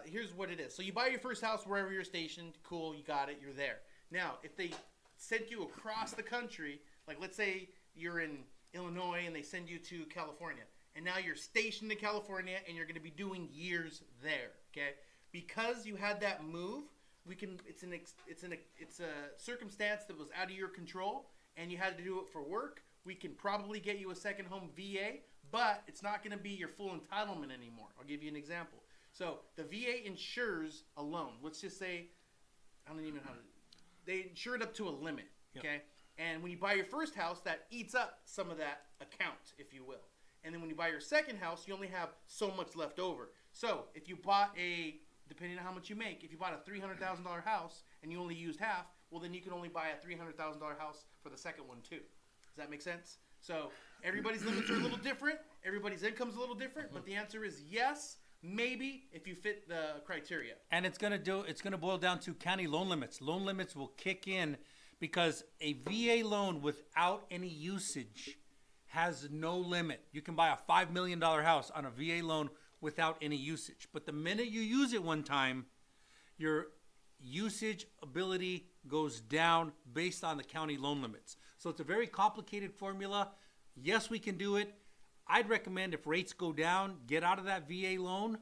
Here's what it is. So you buy your first house wherever you're stationed. Cool, you got it. You're there. Now, if they sent you across the country, like let's say you're in Illinois and they send you to California, and now you're stationed in California and you're going to be doing years there. Okay, because you had that move, it's a circumstance that was out of your control, and you had to do it for work. We can probably get you a second home VA, but it's not going to be your full entitlement anymore. I'll give you an example. So the VA insures a loan. Let's just say, I don't even know how to, they insure it up to a limit, okay? And when you buy your first house, that eats up some of that account, if you will. And then when you buy your second house, you only have so much left over. So if you bought depending on how much you make, if you bought a $300,000 house and you only used half, well, then you can only buy a $300,000 house for the second one too. Does that make sense? So everybody's limits are a little different. Everybody's income's a little different. But the answer is yes, maybe, if you fit the criteria. And it's gonna boil down to county loan limits. Loan limits will kick in because a VA loan without any usage has no limit. You can buy a $5 million house on a VA loan without any usage. But the minute you use it one time, your usage ability goes down based on the county loan limits. So it's a very complicated formula. Yes, we can do it. I'd recommend if rates go down, get out of that VA loan,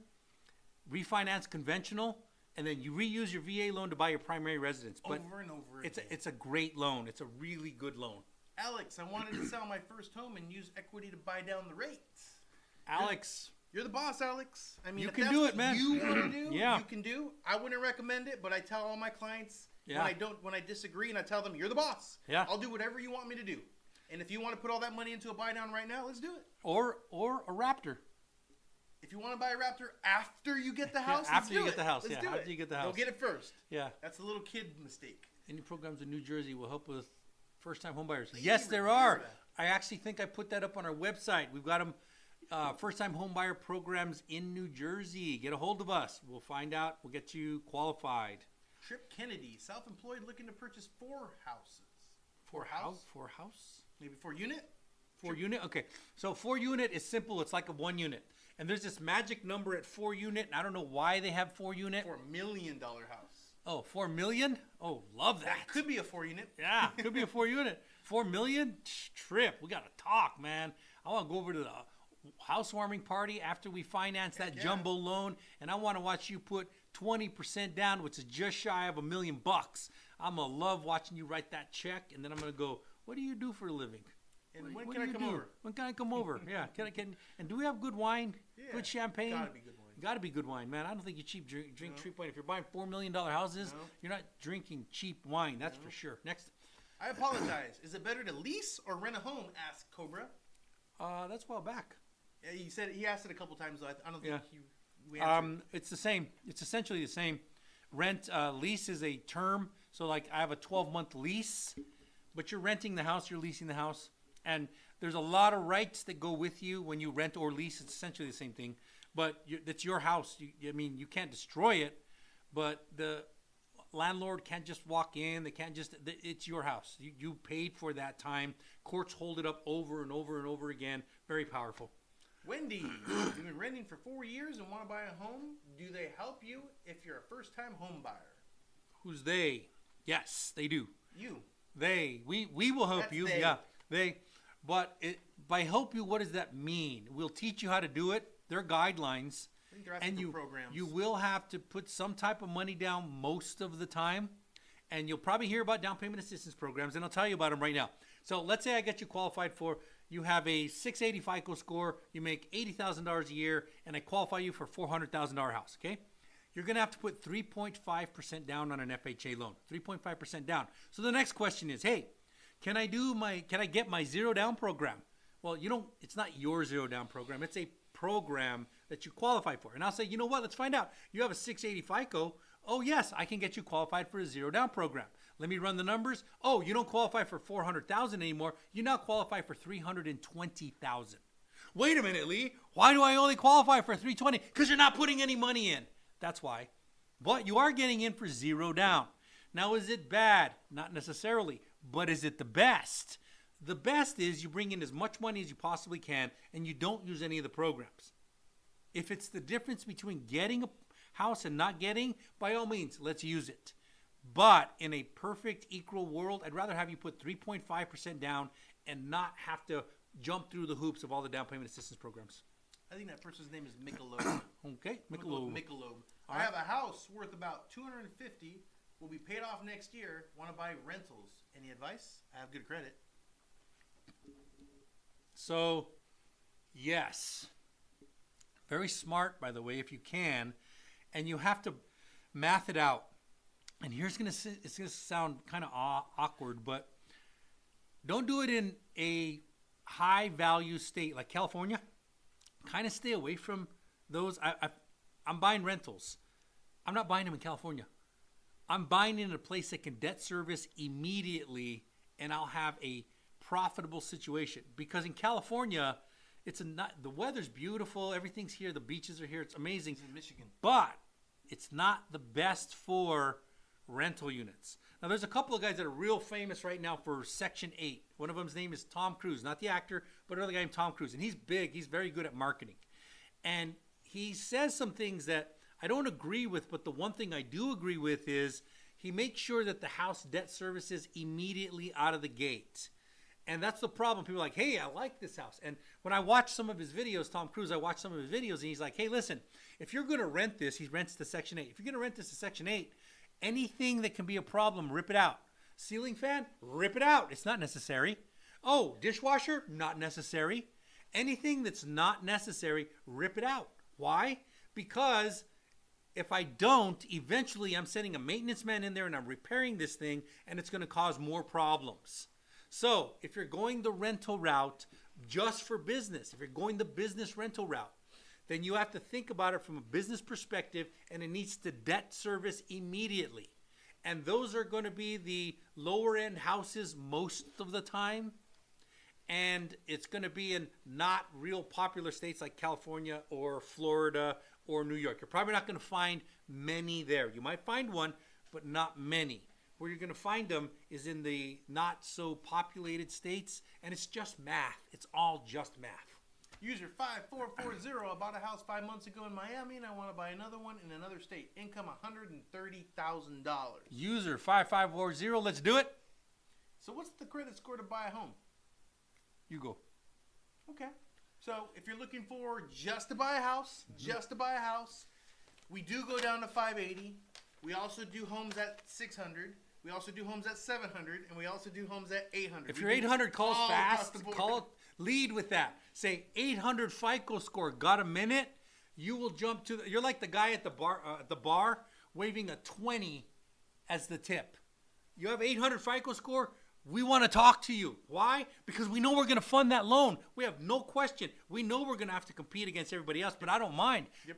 refinance conventional, and then you reuse your VA loan to buy your primary residence. But over and over again. It's a great loan. It's a really good loan. Alex, I wanted to sell my first home and use equity to buy down the rates. Alex, You're the boss, Alex. I mean, You if can that's do what it, man. you want to do, Yeah. you can do. I wouldn't recommend it, but I tell all my clients Yeah. when I disagree, and I tell them, you're the boss. Yeah. I'll do whatever you want me to do. And if you want to put all that money into a buy down right now, let's do it. or a Raptor. If you want to buy a Raptor after you get the house, after you let's do get the house, Let's yeah, do after it. you get the Don't house. get it first. Yeah. That's a little kid mistake. Any programs in New Jersey will help with first-time homebuyers? Please Yes, there review are. that. I actually think I put that up on our website. We've got them, first-time homebuyer programs in New Jersey. Get a hold of us. We'll find out. We'll get you qualified. Trip Kennedy, self-employed, looking to purchase 4 houses. For house? Maybe 4 unit? 4 unit? Okay. So 4 unit is simple. It's like a 1 unit. And there's this magic number at 4 unit. And I don't know why they have 4 unit. $4 million house. Oh, 4 million? Oh, love that. Could be a 4 unit. Yeah, could be a 4 unit. 4 million? Trip. We got to talk, man. I want to go over to the housewarming party after we finance that jumbo loan, and I want to watch you put 20% down, which is just shy of $1 million. I'm going to love watching you write that check, and then I'm going to go, what do you do for a living? And when can I come over? When can I come over? Yeah. And do we have good wine? Yeah. Good champagne? Gotta be good wine. Got to be good wine, man. I don't think you drink cheap wine. If you're buying $4 million houses, you're not drinking cheap wine. That's for sure. Next. I apologize. Is it better to lease or rent a home? Asked Cobra. That's a while back. Yeah, he asked it a couple times though. I don't think we answered. It's the same. It's essentially the same. Rent lease is a term. So like I have a 12-month lease, but you're renting the house. You're leasing the house, and there's a lot of rights that go with you when you rent or lease. It's essentially the same thing. But it's your house. You can't destroy it, but the landlord can't just walk in. They can't just. It's your house. You paid for that time. Courts hold it up over and over and over again. Very powerful. Wendy, you've been renting for 4 years and want to buy a home. Do they help you if you're a first-time home buyer? Who's they? Yes, they do. You. They. We will help you. They. Yeah, they. But by help you, what does that mean? We'll teach you how to do it. There are guidelines. I think they're asking for programs. You will have to put some type of money down most of the time. And you'll probably hear about down payment assistance programs, and I'll tell you about them right now. So let's say I get you qualified for, you have a 680 FICO score, you make $80,000 a year, and I qualify you for a $400,000 house, okay? You're going to have to put 3.5% down on an FHA loan, 3.5% down. So the next question is, hey, can I get my zero down program? Well, it's not your zero down program. It's a program that you qualify for. And I'll say, you know what? Let's find out. You have a 680 FICO. Oh, yes, I can get you qualified for a zero down program. Let me run the numbers. Oh, you don't qualify for $400,000 anymore. You now qualify for $320,000. Wait a minute, Lee. Why do I only qualify for $320,000? Because you're not putting any money in. That's why. But you are getting in for zero down. Now, is it bad? Not necessarily. But is it the best? The best is you bring in as much money as you possibly can and you don't use any of the programs. If it's the difference between getting a house and not getting, by all means, let's use it. But in a perfect equal world, I'd rather have you put 3.5% down and not have to jump through the hoops of all the down payment assistance programs. I think that person's name is Michelob. Okay, Michelob. I have a house worth about $250,000. Will be paid off next year. Want to buy rentals? Any advice? I have good credit. So, yes. Very smart, by the way, if you can. And you have to math it out. And it's going to sound kind of awkward, but don't do it in a high value state like California. Kind of stay away from those. I'm buying rentals. I'm not buying them in California. I'm buying in a place that can debt service immediately, and I'll have a profitable situation. Because in California, the weather's beautiful. Everything's here. The beaches are here. It's amazing. It's in Michigan. But it's not the best for rental units. Now, there's a couple of guys that are real famous right now for Section 8. One of them's name is Tom Cruise, not the actor, but another guy named Tom Cruise. And he's big. He's very good at marketing. And he says some things that I don't agree with, but the one thing I do agree with is he makes sure that the house debt services immediately out of the gate. And that's the problem. People are like, hey, I like this house. And when I watch some of his videos, Tom Cruise, I watch some of his videos, and he's like, hey, listen, if you're going to rent this, he rents to Section 8. If you're going to rent this to Section 8, anything that can be a problem, rip it out. Ceiling fan, rip it out. It's not necessary. Oh, dishwasher, not necessary. Anything that's not necessary, rip it out. Why? Because if I don't, eventually I'm sending a maintenance man in there and I'm repairing this thing, and it's going to cause more problems. So if you're going the rental route just for business, if you're going the business rental route, then you have to think about it from a business perspective, and it needs to debt service immediately. And those are going to be the lower end houses most of the time. And it's going to be in not real popular states like California or Florida or New York. You're probably not going to find many there. You might find one, but not many. Where you're going to find them is in the not so populated states, and it's just math. It's all just math. User 5440. I bought a house 5 months ago in Miami, and I want to buy another one in another state. Income $130,000. User 5540. Let's do it. So what's the credit score to buy a home? You go. Okay. So if you're looking for just to buy a house, we do go down to 580. We also do homes at 600. We also do homes at 700, and we also do homes at 800. If you're 800, call us fast. Lead with that. Say 800 FICO score. Got a minute? You will jump to. You're like the guy at the bar waving a 20 as the tip. You have 800 FICO score. We want to talk to you. Why? Because we know we're going to fund that loan. We have no question. We know we're going to have to compete against everybody else, but I don't mind. Yep.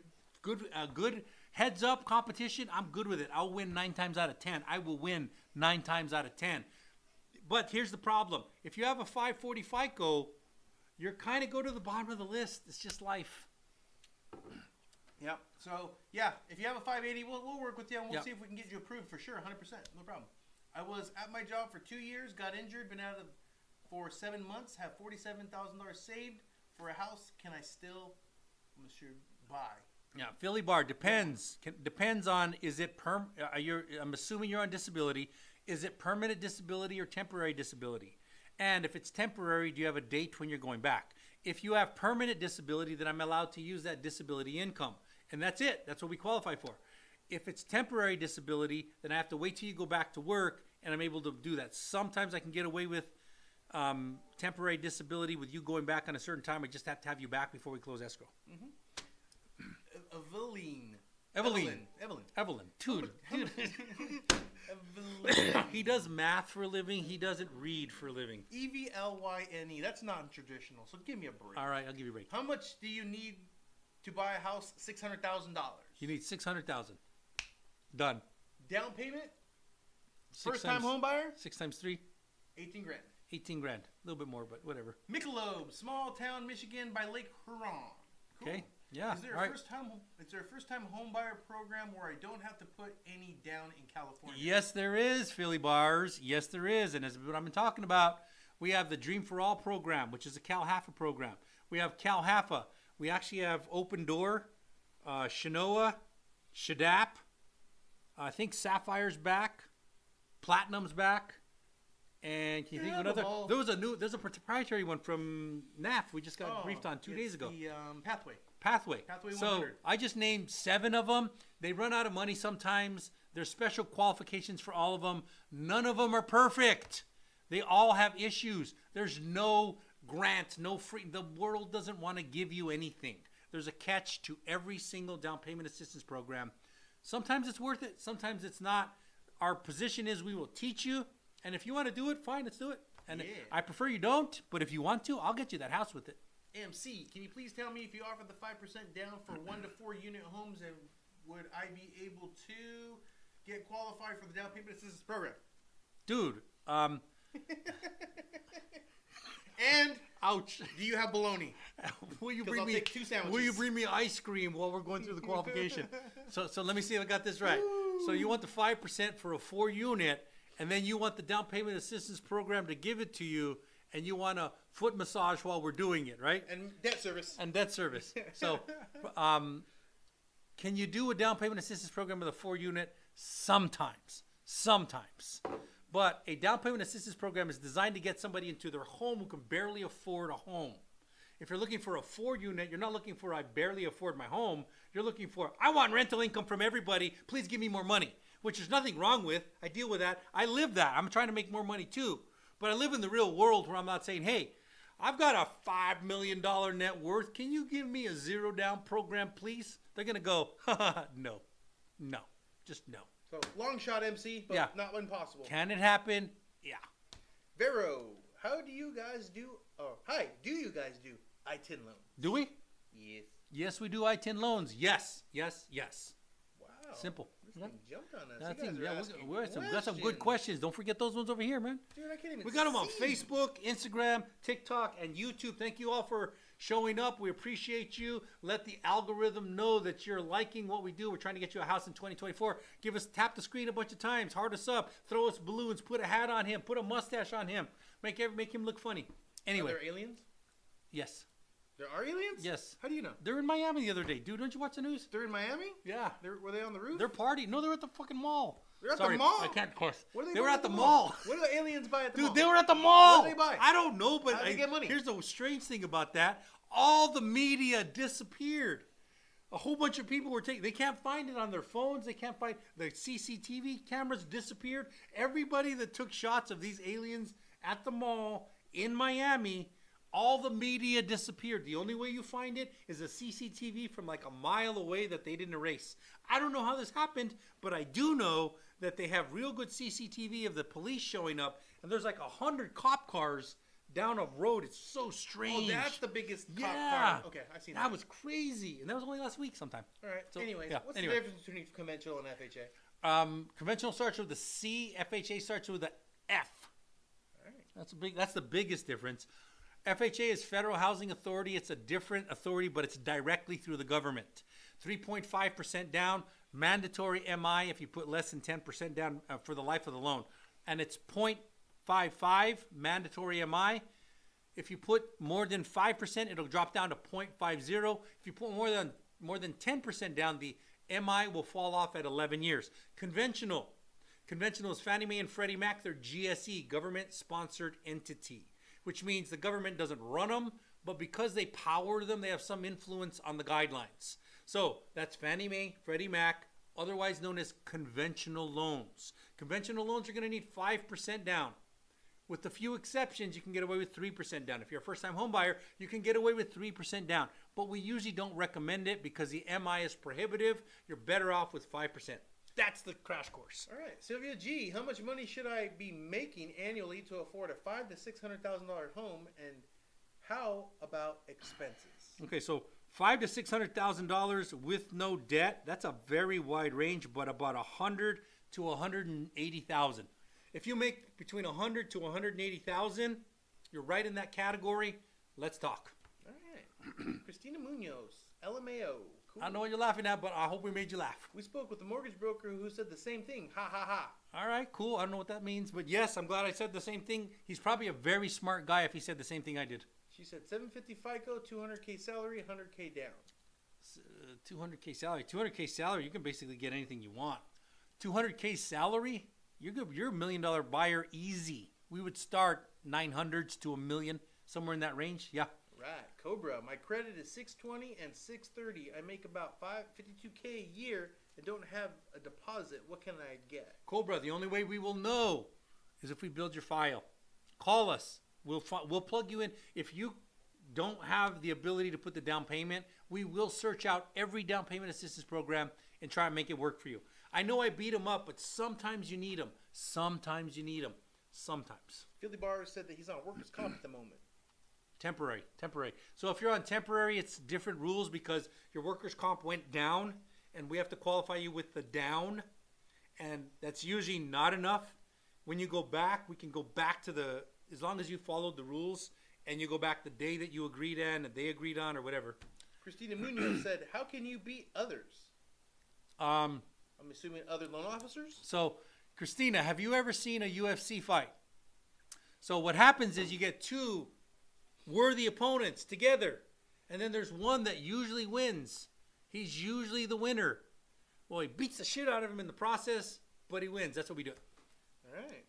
Good heads up competition. I'm good with it. I'll win 9 times out of 10. I will win 9 times out of 10. But here's the problem. If you have a 540 FICO, you're kind of go to the bottom of the list. It's just life. Yep. So, yeah, if you have a 580, we'll work with you, and we'll Yep. see if we can get you approved for sure, 100%. No problem. I was at my job for 2 years, got injured, been out of for 7 months, have $47,000 saved for a house. Can I still, buy? Yeah, Philly Bar depends. Depends on, is it I'm assuming you're on disability. Is it permanent disability or temporary disability? And if it's temporary, do you have a date when you're going back? If you have permanent disability, then I'm allowed to use that disability income. And that's it. That's what we qualify for. If it's temporary disability, then I have to wait till you go back to work, and I'm able to do that. Sometimes I can get away with temporary disability with you going back on a certain time. I just have to have you back before we close escrow. Evelyn. Dude. He does math for a living. He doesn't read for a living. Evelyne. That's non-traditional, so give me a break. All right, I'll give you a break. How much do you need to buy a house? $600,000. You need $600,000. Done. Down payment? First-time home buyer? 6 times 3? 18 grand. 18 grand. A little bit more, but whatever. Michelob, small town, Michigan, by Lake Huron. Cool. Okay. Yeah. Is there a first-time home buyer program where I don't have to put any down in California? Yes, there is, Philly Bars. Yes, there is. And that's what I've been talking about. We have the Dream for All program, which is a Cal HAFA program. We have Cal HAFA. We actually have Open Door, Shinoa, Shadap. I think Sapphire's back. Platinum's back. And can you think of another? There's a proprietary one from NAF we just got briefed on 2 days ago. The Pathway. Pathway 100. So I just named 7 of them. They run out of money sometimes. There's special qualifications for all of them. None of them are perfect. They all have issues. There's no grant, no free. The world doesn't want to give you anything. There's a catch to every single down payment assistance program. Sometimes it's worth it. Sometimes it's not. Our position is we will teach you. And if you want to do it, fine, let's do it. And I prefer you don't, but if you want to, I'll get you that house with it. AMC, can you please tell me if you offer the 5% down for 1 to 4 unit homes, and would I be able to get qualified for the down payment assistance program? Dude, and ouch. Do you have bologna? Will you take 2 sandwiches. Will you bring me ice cream while we're going through the qualification? So let me see if I got this right. So you want the 5% for a 4 unit, and then you want the down payment assistance program to give it to you, and you want a foot massage while we're doing it, right? And debt service. So, can you do a down payment assistance program with a 4 unit? Sometimes. But a down payment assistance program is designed to get somebody into their home who can barely afford a home. If you're looking for a 4 unit, you're not looking for I barely afford my home. You're looking for I want rental income from everybody. Please give me more money, which there's nothing wrong with. I deal with that. I live that. I'm trying to make more money too. But I live in the real world where I'm not saying, hey, I've got a $5 million net worth. Can you give me a 0 down program, please? They're going to go, no, just no. So long shot MC, but not impossible. Can it happen? Yeah. Vero, do you guys do I-10 loans? Do we? Yes. Yes, we do I-10 loans. Yes. Wow. Simple. This thing jumped on us. We got some good questions. Don't forget those ones over here, man. Dude, I can't even We got them on Facebook, Instagram, TikTok, and YouTube. Thank you all for showing up. We appreciate you. Let the algorithm know that you're liking what we do. We're trying to get you a house in 2024. Tap the screen a bunch of times. Heart us up. Throw us balloons. Put a hat on him. Put a mustache on him. Make him look funny. Anyway. Are there aliens? Yes. There are aliens? Yes. How do you know? They're in Miami the other day. Dude, don't you watch the news? They're in Miami? Yeah. Were they on the roof? They're partying. No, they're at the fucking mall. They're at Sorry, the mall. I can't curse. What are They were buying at the mall. What do the aliens buy at the mall? Dude, they were at the mall. What did they buy? I don't know, but How did they get money? Here's the strange thing about that. All the media disappeared. A whole bunch of people were taking. They can't find it on their phones. They can't find the CCTV cameras disappeared. Everybody that took shots of these aliens at the mall in Miami, all the media disappeared. The only way you find it is a CCTV from like a mile away that they didn't erase. I don't know how this happened, but I do know that they have real good CCTV of the police showing up, and there's like 100 cop cars down a road. It's so strange. Oh, that's the biggest cop Yeah. car. Okay, I seen that. That was crazy, and that was only last week sometime. All right. So, Anyways, yeah, what's anyway. the difference between conventional and FHA? Conventional starts with the C, FHA starts with the F. All right. That's the biggest difference. FHA is Federal Housing Authority. It's a different authority, but it's directly through the government. 3.5% down, mandatory MI if you put less than 10% down for the life of the loan. And it's 0.55 mandatory MI. If you put more than 5%, it'll drop down to 0.50. If you put more than 10% down, the MI will fall off at 11 years. Conventional is Fannie Mae and Freddie Mac. They're GSE, government-sponsored entity, which means the government doesn't run them, but because they power them, they have some influence on the guidelines. So that's Fannie Mae, Freddie Mac, otherwise known as conventional loans. Conventional loans are going to need 5% down. With a few exceptions, you can get away with 3% down. If you're a first-time home buyer, you can get away with 3% down. But we usually don't recommend it because the MI is prohibitive. You're better off with 5%. That's the crash course. All right, Sylvia G. How much money should I be making annually to afford a $500,000 to $600,000 home, and how about expenses? Okay, so $500,000 to $600,000 with no debt. That's a very wide range, but about $100,000 to $180,000. If you make between $100,000 to $180,000, you're right in that category. Let's talk. All right, Christina Munoz, LMAO. Cool. I know what you're laughing at, but I hope we made you laugh. We spoke with the mortgage broker who said the same thing. Ha ha ha. All right, cool. I don't know what that means, but yes, I'm glad I said the same thing. He's probably a very smart guy if he said the same thing I did. She said 750 FICO, 200K salary, 100K down. 200K salary. 200K salary, you can basically get anything you want. 200K salary, you're good. You're $1 million buyer easy. We would start 900s to $1 million, somewhere in that range. Yeah. Right, Cobra. My credit is 620 and 630. I make about $52K a year and don't have a deposit. What can I get? Cobra, the only way we will know is if we build your file. Call us. We'll plug you in. If you don't have the ability to put the down payment, we will search out every down payment assistance program and try and make it work for you. I know I beat them up, but sometimes you need them. Sometimes. Philly Bar said that he's on workers' comp at the moment. Temporary. So if you're on temporary, it's different rules because your workers' comp went down, and we have to qualify you with the down, and that's usually not enough. When you go back, we can go back to as long as you followed the rules, and you go back the day that you agreed on, and they agreed on, or whatever. Christina Munoz said, how can you beat others? I'm assuming other loan officers? So, Christina, have you ever seen a UFC fight? So what happens is you get two worthy opponents together, and then there's one that usually wins. He's usually the winner. Well, he beats the shit out of him in the process, but he wins. That's what we do. All right.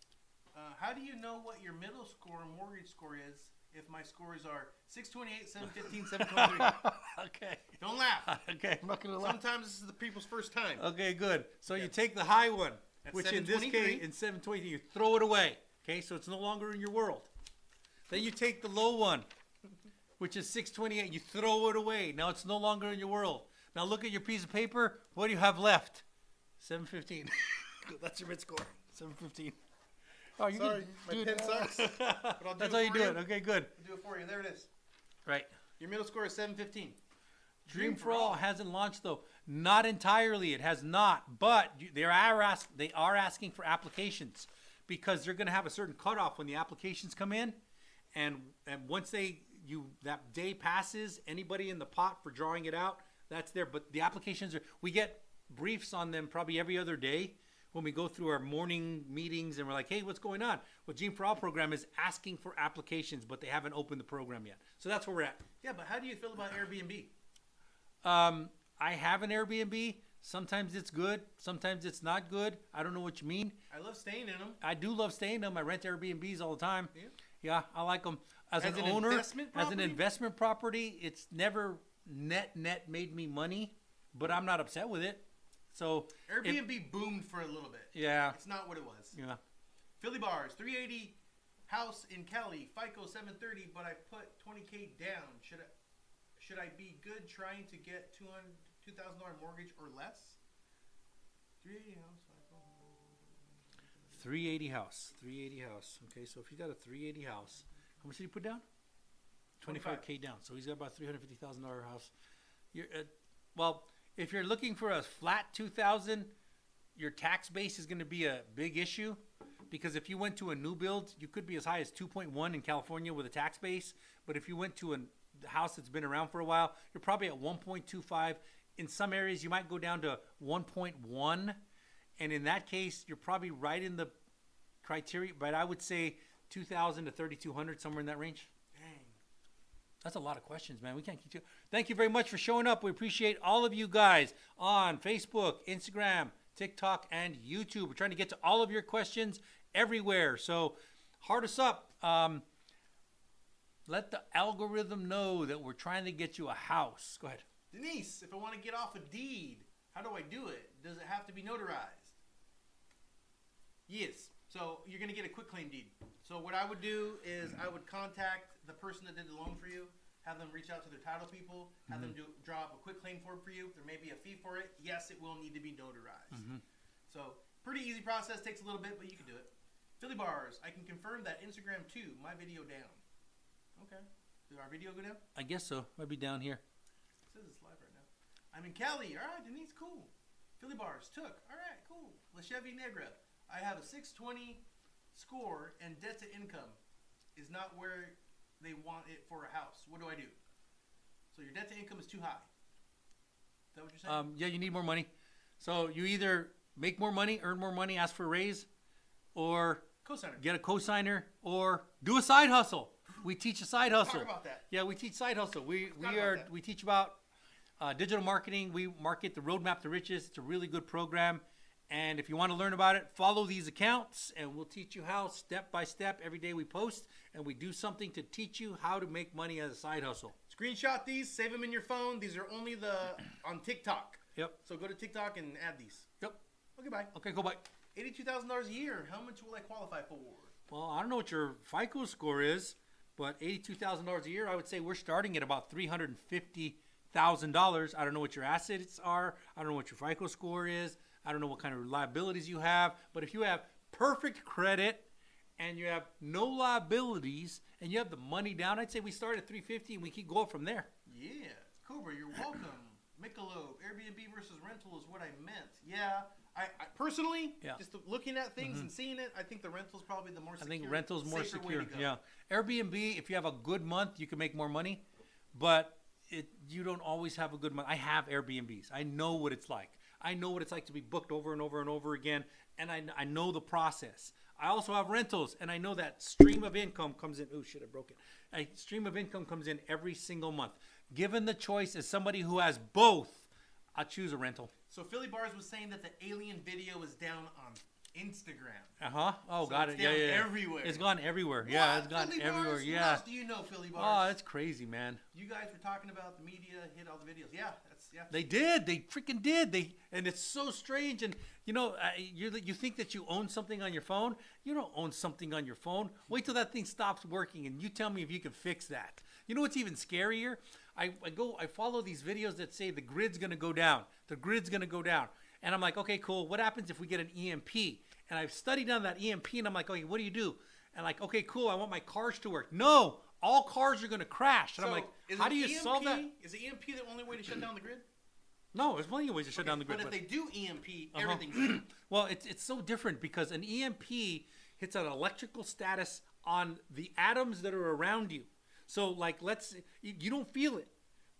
How do you know what your middle score and mortgage score is if my scores are 628, 715, 723? Okay. Don't laugh. Okay, I'm not going to laugh. Sometimes this is the people's first time. Okay, good. So you take the high one, That's which in this 723. case, in 723, you throw it away. Okay, so it's no longer in your world. Then you take the low one, which is 628. You throw it away. Now it's no longer in your world. Now look at your piece of paper. What do you have left? 715. That's your mid score. 715. Oh, you Sorry, my pen sucks. But I'll do That's it how you for do it. Okay, good. I'll do it for you. There it is. Right. Your middle score is 715. Dream for All hasn't launched though. Not entirely. It has not. But they are asking for applications because they're going to have a certain cutoff when the applications come in, and once that day passes, anybody in the pot for drawing it out, that's there. But the applications we get briefs on them probably every other day when we go through our morning meetings and we're like, hey, what's going on? Well, Dream for All program is asking for applications, but they haven't opened the program yet. So that's where we're at. Yeah, but how do you feel about Airbnb? I have an Airbnb. Sometimes it's good. Sometimes it's not good. I don't know what you mean. I love staying in them. I do love staying in them. I rent Airbnbs all the time. Yeah. Yeah, I like them. As an owner, as an investment property, it's never net made me money, but I'm not upset with it. So Airbnb boomed for a little bit. Yeah. It's not what it was. Yeah. Philly Bars, 380 house in Cali, FICO 730, but I put 20K down. Should I be good trying to get $2,000 mortgage or less? 380 house, FICO. 380 house. 380 house. Okay, so if you got a 380 house, how much did he put down? 25K down. So he's got about $350,000 house. Well, if you're looking for a flat 2,000, your tax base is going to be a big issue, because if you went to a new build, you could be as high as 2.1 in California with a tax base. But if you went to a house that's been around for a while, you're probably at 1.25. In some areas, you might go down to 1.1. And in that case, you're probably right in the criteria. But I would say 2,000 to 3,200, somewhere in that range. Dang. That's a lot of questions, man. We can't keep you. Thank you very much for showing up. We appreciate all of you guys on Facebook, Instagram, TikTok, and YouTube. We're trying to get to all of your questions everywhere. So heart us up. Let the algorithm know that we're trying to get you a house. Go ahead. Denise, if I want to get off a deed, how do I do it? Does it have to be notarized? Yes. So you're going to get a quitclaim deed. So what I would do is I would contact the person that did the loan for you, have them reach out to their title people, have them draw up a quitclaim form for you. There may be a fee for it. Yes, it will need to be notarized. So pretty easy process. Takes a little bit, but you can do it. Philly Bars, I can confirm that Instagram too. My video down. Okay. Did our video go down? I guess so. Might be down here. It says it's live right now. I'm in Cali. All right, Denise, cool. Philly Bars took. All right, cool. La Chevy Negra. I have a 620 score, and debt to income is not where they want it for a house. What do I do? So your debt to income is too high. Is that what you're saying? Yeah, you need more money. So you either make more money, earn more money, ask for a raise, or cosigner. Get a cosigner, or do a side hustle. We teach a side hustle. Talk about that. Yeah, we teach side hustle. We teach about digital marketing. We market the Roadmap to Riches. It's a really good program. And if you want to learn about it, follow these accounts, and we'll teach you how step by step. Every day we post, and we do something to teach you how to make money as a side hustle. Screenshot these, save them in your phone. These are only on TikTok. Yep. So go to TikTok and add these. Yep. Okay, bye. Okay, go bye. $82,000 a year. How much will I qualify for? Well, I don't know what your FICO score is, but $82,000 a year, I would say we're starting at about $350,000. I don't know what your assets are. I don't know what your FICO score is. I don't know what kind of liabilities you have. But if you have perfect credit and you have no liabilities and you have the money down, I'd say we start at $350,000 and we keep going from there. Yeah. Cobra, you're welcome. Michelob, Airbnb versus rental is what I meant. Yeah. I personally, just looking at things and seeing it, I think the rental's probably the more secure. I think rental's more secure. Yeah. Airbnb, if you have a good month, you can make more money, but you don't always have a good month. I have Airbnbs. I know what it's like. I know what it's like to be booked over and over and over again, and I know the process. I also have rentals, and I know that stream of income comes in. Oh, shit, I broke it. A stream of income comes in every single month. Given the choice as somebody who has both, I'll choose a rental. So Philly Bars was saying that the alien video is down on Instagram. Oh, so got it's it. Down Yeah. everywhere. It's gone everywhere. What? Yeah, it's gone Philly everywhere. Bars? Yeah. Who else do you know, Philly Bars? Oh, that's crazy, man. You guys were talking about the media hit all the videos. Yeah, They did. They freaking did. And it's so strange. And you think that you own something on your phone. You don't own something on your phone. Wait till that thing stops working, and you tell me if you can fix that. You know what's even scarier? I follow these videos that say the grid's gonna go down. The grid's gonna go down. And I'm like, okay, cool. What happens if we get an EMP? And I've studied on that EMP, and I'm like, okay, what do you do? And like, okay, cool. I want my cars to work. No, all cars are gonna crash. And I'm like, how do you solve that? Is the EMP the only way to shut down the grid? No, there's plenty of ways to shut down the grid. But if they do EMP, everything's good. Well, it's so different because an EMP hits an electrical status on the atoms that are around you. So, like, you don't feel it,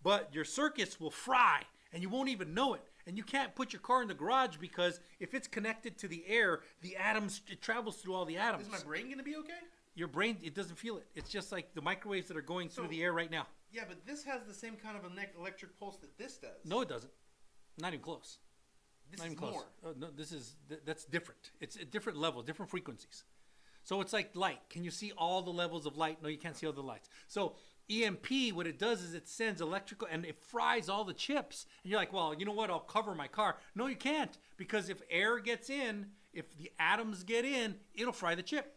but your circuits will fry, and you won't even know it. And you can't put your car in the garage because if it's connected to the air, it travels through all the atoms. Is my brain going to be okay? Your brain, it doesn't feel it. It's just like the microwaves that are going through the air right now. Yeah, but this has the same kind of an electric pulse that this does. No, it doesn't. Not even close. This Not is even close. more. No, that's different. It's a different level, different frequencies. So it's like light. Can you see all the levels of light? No, you can't see all the lights. So EMP, what it does is it sends electrical and it fries all the chips. And you're like, well, you know what? I'll cover my car. No, you can't, because if air gets in, if the atoms get in, it'll fry the chip.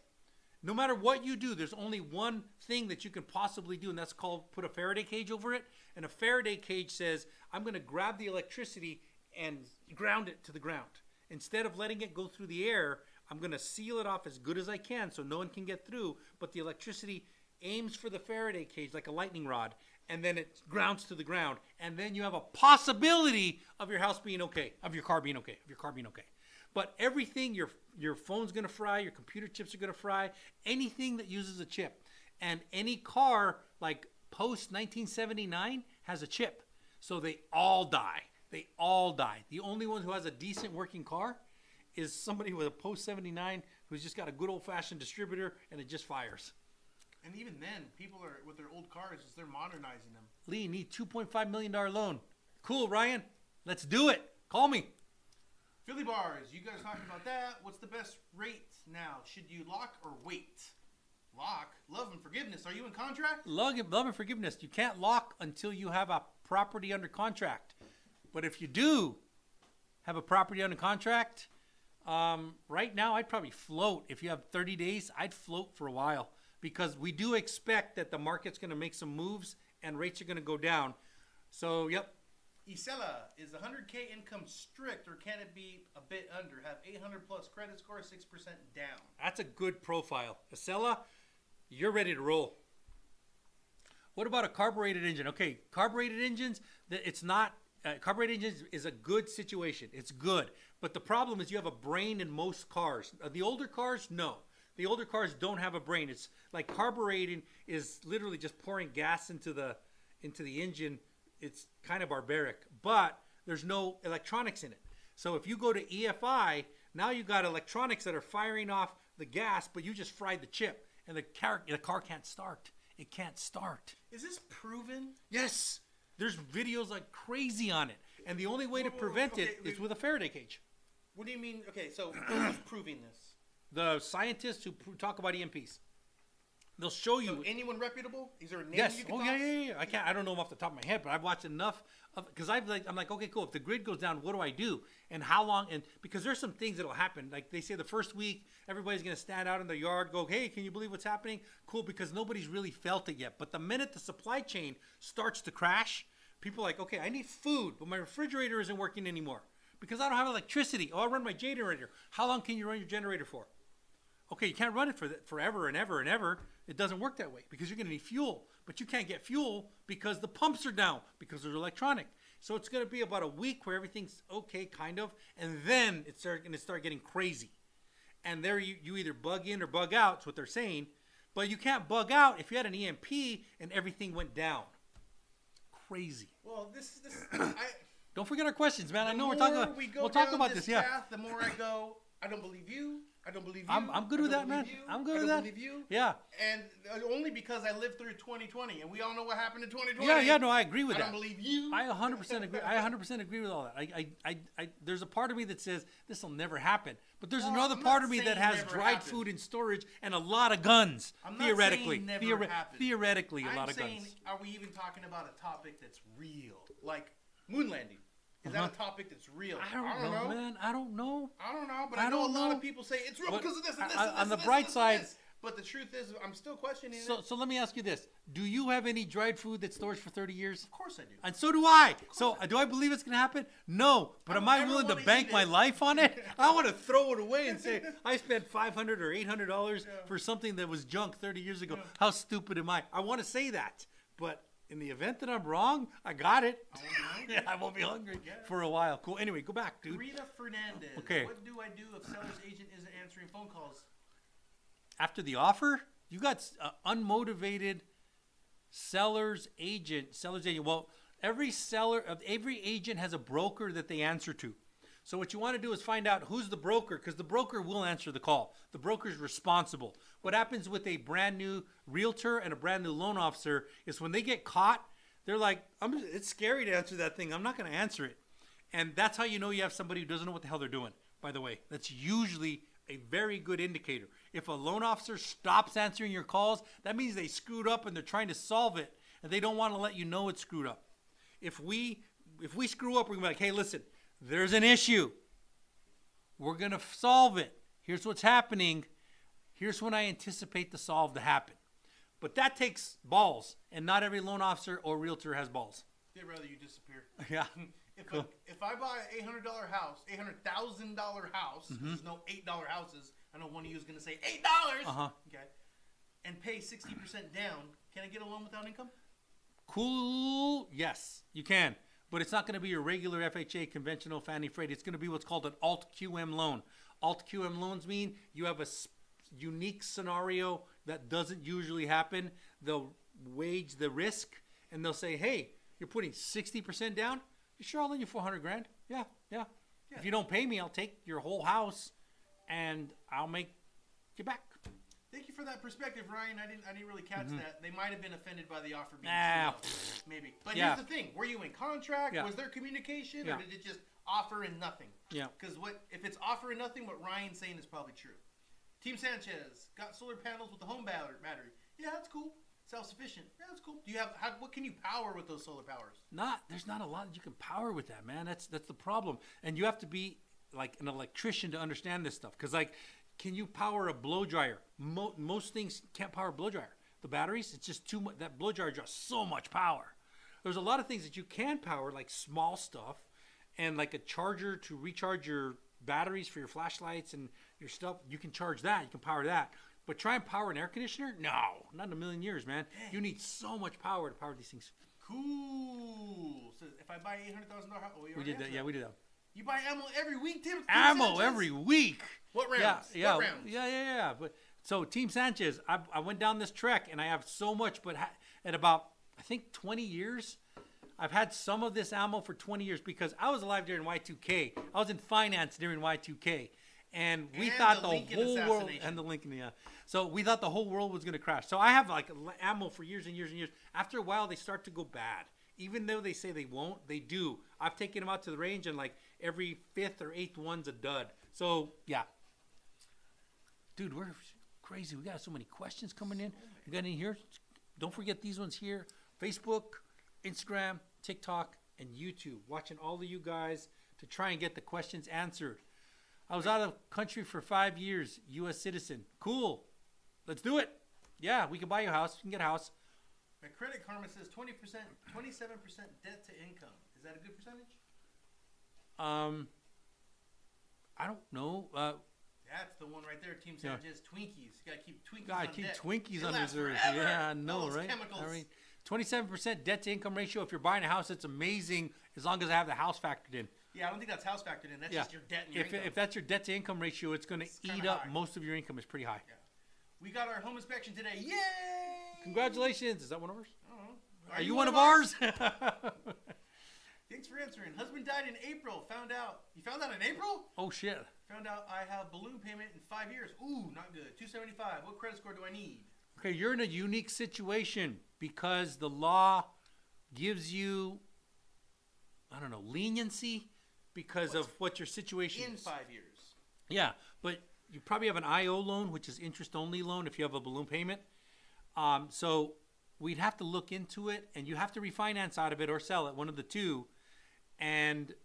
No matter what you do, there's only one thing that you can possibly do, and that's called put a Faraday cage over it. And a Faraday cage says, I'm going to grab the electricity and ground it to the ground. Instead of letting it go through the air, I'm going to seal it off as good as I can so no one can get through, but the electricity aims for the Faraday cage like a lightning rod, and then it grounds to the ground, and then you have a possibility of your house being okay, of your car being okay, But everything, your phone's going to fry, your computer chips are going to fry, anything that uses a chip. And any car, like post 1979, has a chip. So they all die. They all die. The only one who has a decent working car is somebody with a post 79 who's just got a good old fashioned distributor and it just fires. And even then, people are with their old cars, they're modernizing them. Lee, need $2.5 million loan. Cool, Ryan. Let's do it. Call me. Philly bars, you guys talking about that? What's the best rate now? Should you lock or wait? Lock? Love and forgiveness. Are you in contract? Love and forgiveness. You can't lock until you have a property under contract. But if you do have a property under contract, right now I'd probably float. If you have 30 days, I'd float for a while, because we do expect that the market's going to make some moves and rates are going to go down. So, yep. Isela, is the 100K income strict, or can it be a bit under? Have 800 plus credit score, 6% down. That's a good profile. Isela, you're ready to roll. What about a carbureted engine? Okay, carbureted engines, it's not, carbureted engines is a good situation. It's good. But the problem is you have a brain in most cars. The older cars, no. The older cars don't have a brain. It's like carbureting is literally just pouring gas into the engine. It's kind of barbaric, but there's no electronics in it. So if you go to EFI, now you got electronics that are firing off the gas, but you just fried the chip, and the car can't start. It can't start. Is this proven? Yes. There's videos like crazy on it, and the only way to prevent it is with a Faraday cage. What do you mean? Okay, so who's proving this? The scientists who talk about EMPs. They'll show you. So anyone reputable? Is there a name Yes. you can Oh, toss? yeah. I don't know them off the top of my head, but I've watched enough of, because I'm like, okay, cool. If the grid goes down, what do I do? And how long? And because there's some things that'll happen. Like they say the first week, everybody's going to stand out in the yard, go, hey, can you believe what's happening? Cool, because nobody's really felt it yet. But the minute the supply chain starts to crash, people are like, okay, I need food, but my refrigerator isn't working anymore because I don't have electricity. Oh, I run my generator. How long can you run your generator for? Okay, you can't run it for forever and ever and ever. It doesn't work that way because you're going to need fuel. But you can't get fuel because the pumps are down because they're electronic. So it's going to be about a week where everything's okay, kind of. And then it's going to start getting crazy. And there you either bug in or bug out. That's what they're saying. But you can't bug out if you had an EMP and everything went down. Crazy. Well, this Don't forget our questions, man. I know we'll talk down about this. Yeah. The more I go, I don't believe you. I don't believe you. I'm good with that, man. I'm good with that. I don't believe you. Yeah. And only because I lived through 2020, and we all know what happened in 2020. Yeah, no, I agree with that. I don't believe you. I 100% agree. I 100% agree with all that. I there's a part of me that says this will never happen, but there's another part of me that has dried food in storage and a lot of guns. I'm not theoretically, saying never happened. theoretically, a lot of saying, guns. Are we even talking about a topic that's real, like moon landing? Is that a topic that's real? I don't know, man. I don't know. But I know a lot of people say it's real because of this and this. On the bright side, but the truth is, I'm still questioning it. So let me ask you this: do you have any dried food that stores for 30 years? Of course I do. And so do I. So do I believe it's gonna happen? No. But am I willing to bank my life on it? I want to throw it away and say I spent $500 or $800 for something that was junk 30 years ago. How stupid am I? I want to say that, but in the event that I'm wrong, I got it. I won't be hungry for a while. Cool. Anyway, go back, dude. Rita Fernandez. Okay. What do I do if seller's agent isn't answering phone calls? After the offer, you got unmotivated seller's agent. Well, every agent has a broker that they answer to. So what you want to do is find out who's the broker, because the broker will answer the call. The broker is responsible. What happens with a brand new realtor and a brand new loan officer is when they get caught, they're like, it's scary to answer that thing. I'm not going to answer it. And that's how you know you have somebody who doesn't know what the hell they're doing, by the way. That's usually a very good indicator. If a loan officer stops answering your calls, that means they screwed up and they're trying to solve it, and they don't want to let you know it's screwed up. If we screw up, we're going to be like, hey, listen, there's an issue. We're going to solve it. Here's what's happening. Here's when I anticipate the solve to happen. But that takes balls, and not every loan officer or realtor has balls. They'd rather you disappear. Yeah. If I buy an $800 house, $800,000 house, there's no $8 houses. I know one of you is going to say $8. Okay. And pay 60% down. Can I get a loan without income? Cool. Yes, you can. But it's not going to be your regular FHA conventional Fannie Freddie. It's going to be what's called an Alt QM loan. Alt QM loans mean you have a unique scenario that doesn't usually happen. They'll wage the risk, and they'll say, hey, you're putting 60% down? You sure I'll lend you $400,000? Yeah. If you don't pay me, I'll take your whole house, and I'll make you back. Thank you for that perspective, Ryan. I didn't really catch that. They might have been offended by the offer being too low, maybe. But here's the thing: were you in contract? Was there communication, or did it just offer and nothing? Yeah. Because if it's offer and nothing, what Ryan's saying is probably true. Team Sanchez got solar panels with the home battery. Yeah, that's cool. Self-sufficient. Yeah, that's cool. Do you have what can you power with those solar powers? There's not a lot you can power with that, man. That's the problem, and you have to be like an electrician to understand this stuff. Because can you power a blow dryer? Most things can't power a blow dryer. The batteries, it's just too much. That blow dryer draws so much power. There's a lot of things that you can power, like small stuff, and like a charger to recharge your batteries for your flashlights and your stuff. You can charge that. You can power that. But try and power an air conditioner? No, not in a million years, man. Dang. You need so much power to power these things. Cool. So if I buy $800,000 house, we did that. Yeah, we did that. You buy ammo every week, Tim? Ammo every week. What rounds? Yeah. What rounds? Yeah. But so Team Sanchez, I went down this trek and I have so much, but at about I think 20 years, I've had some of this ammo for 20 years because I was alive during Y2K. I was in finance during Y2K, and we thought the whole world and the Lincoln, So we thought the whole world was going to crash. So I have like ammo for years and years and years. After a while, they start to go bad. Even though they say they won't, they do. I've taken them out to the range, and like every fifth or eighth one's a dud. So yeah, dude, we're crazy. We got so many questions coming in. You got any here? Don't forget these ones here: Facebook, Instagram, TikTok, and YouTube. Watching all of you guys to try and get the questions answered. I was out of country for 5 years. U.S. citizen. Cool. Let's do it. Yeah, we can buy you a house. You can get a house. My Credit Karma says 20%, 27% debt to income. Is that a good percentage? I don't know. That's the one right there. Team Sanchez, Twinkies. You gotta keep Twinkies. Gotta keep Twinkies on reserve. Yeah, I know, right? Chemicals. I mean, 27% debt to income ratio. If you're buying a house, it's amazing as long as I have the house factored in. Yeah, I don't think that's house factored in. That's just your debt and your income. If that's your debt to income ratio, it's going to eat up most of your income. It's pretty high. Yeah. We got our home inspection today. Yay! Congratulations. Is that one of ours? I don't know. Are you one of ours? Thanks for answering. Husband died in April. You found out in April? Oh, shit. Found out I have balloon payment in 5 years. Ooh, not good. 275. What credit score do I need? Okay, you're in a unique situation because the law gives you, I don't know, leniency because of what your situation in is. 5 years. Yeah, but you probably have an IO loan, which is interest-only loan if you have a balloon payment. So we'd have to look into it, and you have to refinance out of it or sell it, one of the two.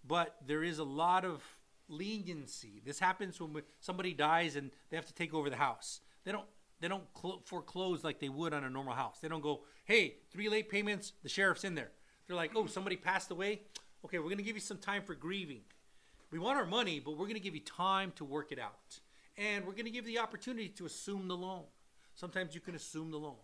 But there is a lot of leniency. This happens when somebody dies and they have to take over the house. They don't foreclose like they would on a normal house. They don't go, hey, 3 late payments, the sheriff's in there. They're like, oh, somebody passed away. Okay, we're going to give you some time for grieving. We want our money, but we're going to give you time to work it out. And we're going to give you the opportunity to assume the loan. Sometimes you can assume the loan.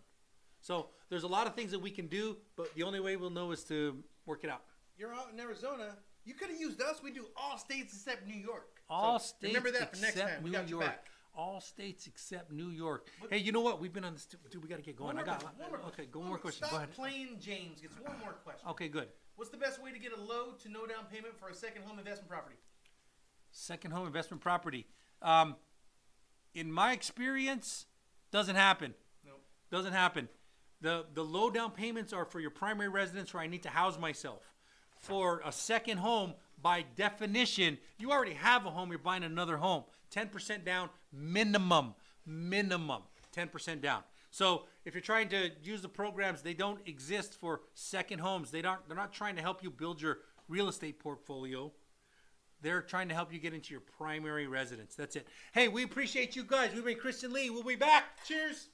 So there's a lot of things that we can do, but the only way we'll know is to work it out. You're out in Arizona. You could have used us. We do all states except New York. All states remember that for next time. We got you back. All states except New York. Hey, you know what? We've been on this. Dude, we got to get going. One more question. Go ahead. Plain James gets one more question. Okay, good. What's the best way to get a low to no down payment for a second home investment property? Second home investment property. In my experience, doesn't happen. No. Doesn't happen. The low down payments are for your primary residence where I need to house myself. for a second home, by definition, you already have a home. You're buying another home. 10% down minimum. 10% down. So if you're trying to use the programs, they don't exist for second homes. They're not trying to help you build your real estate portfolio. They're trying to help you get into your primary residence. That's it. Hey, we appreciate you guys. We've been Chris and Lee. We'll be back. Cheers.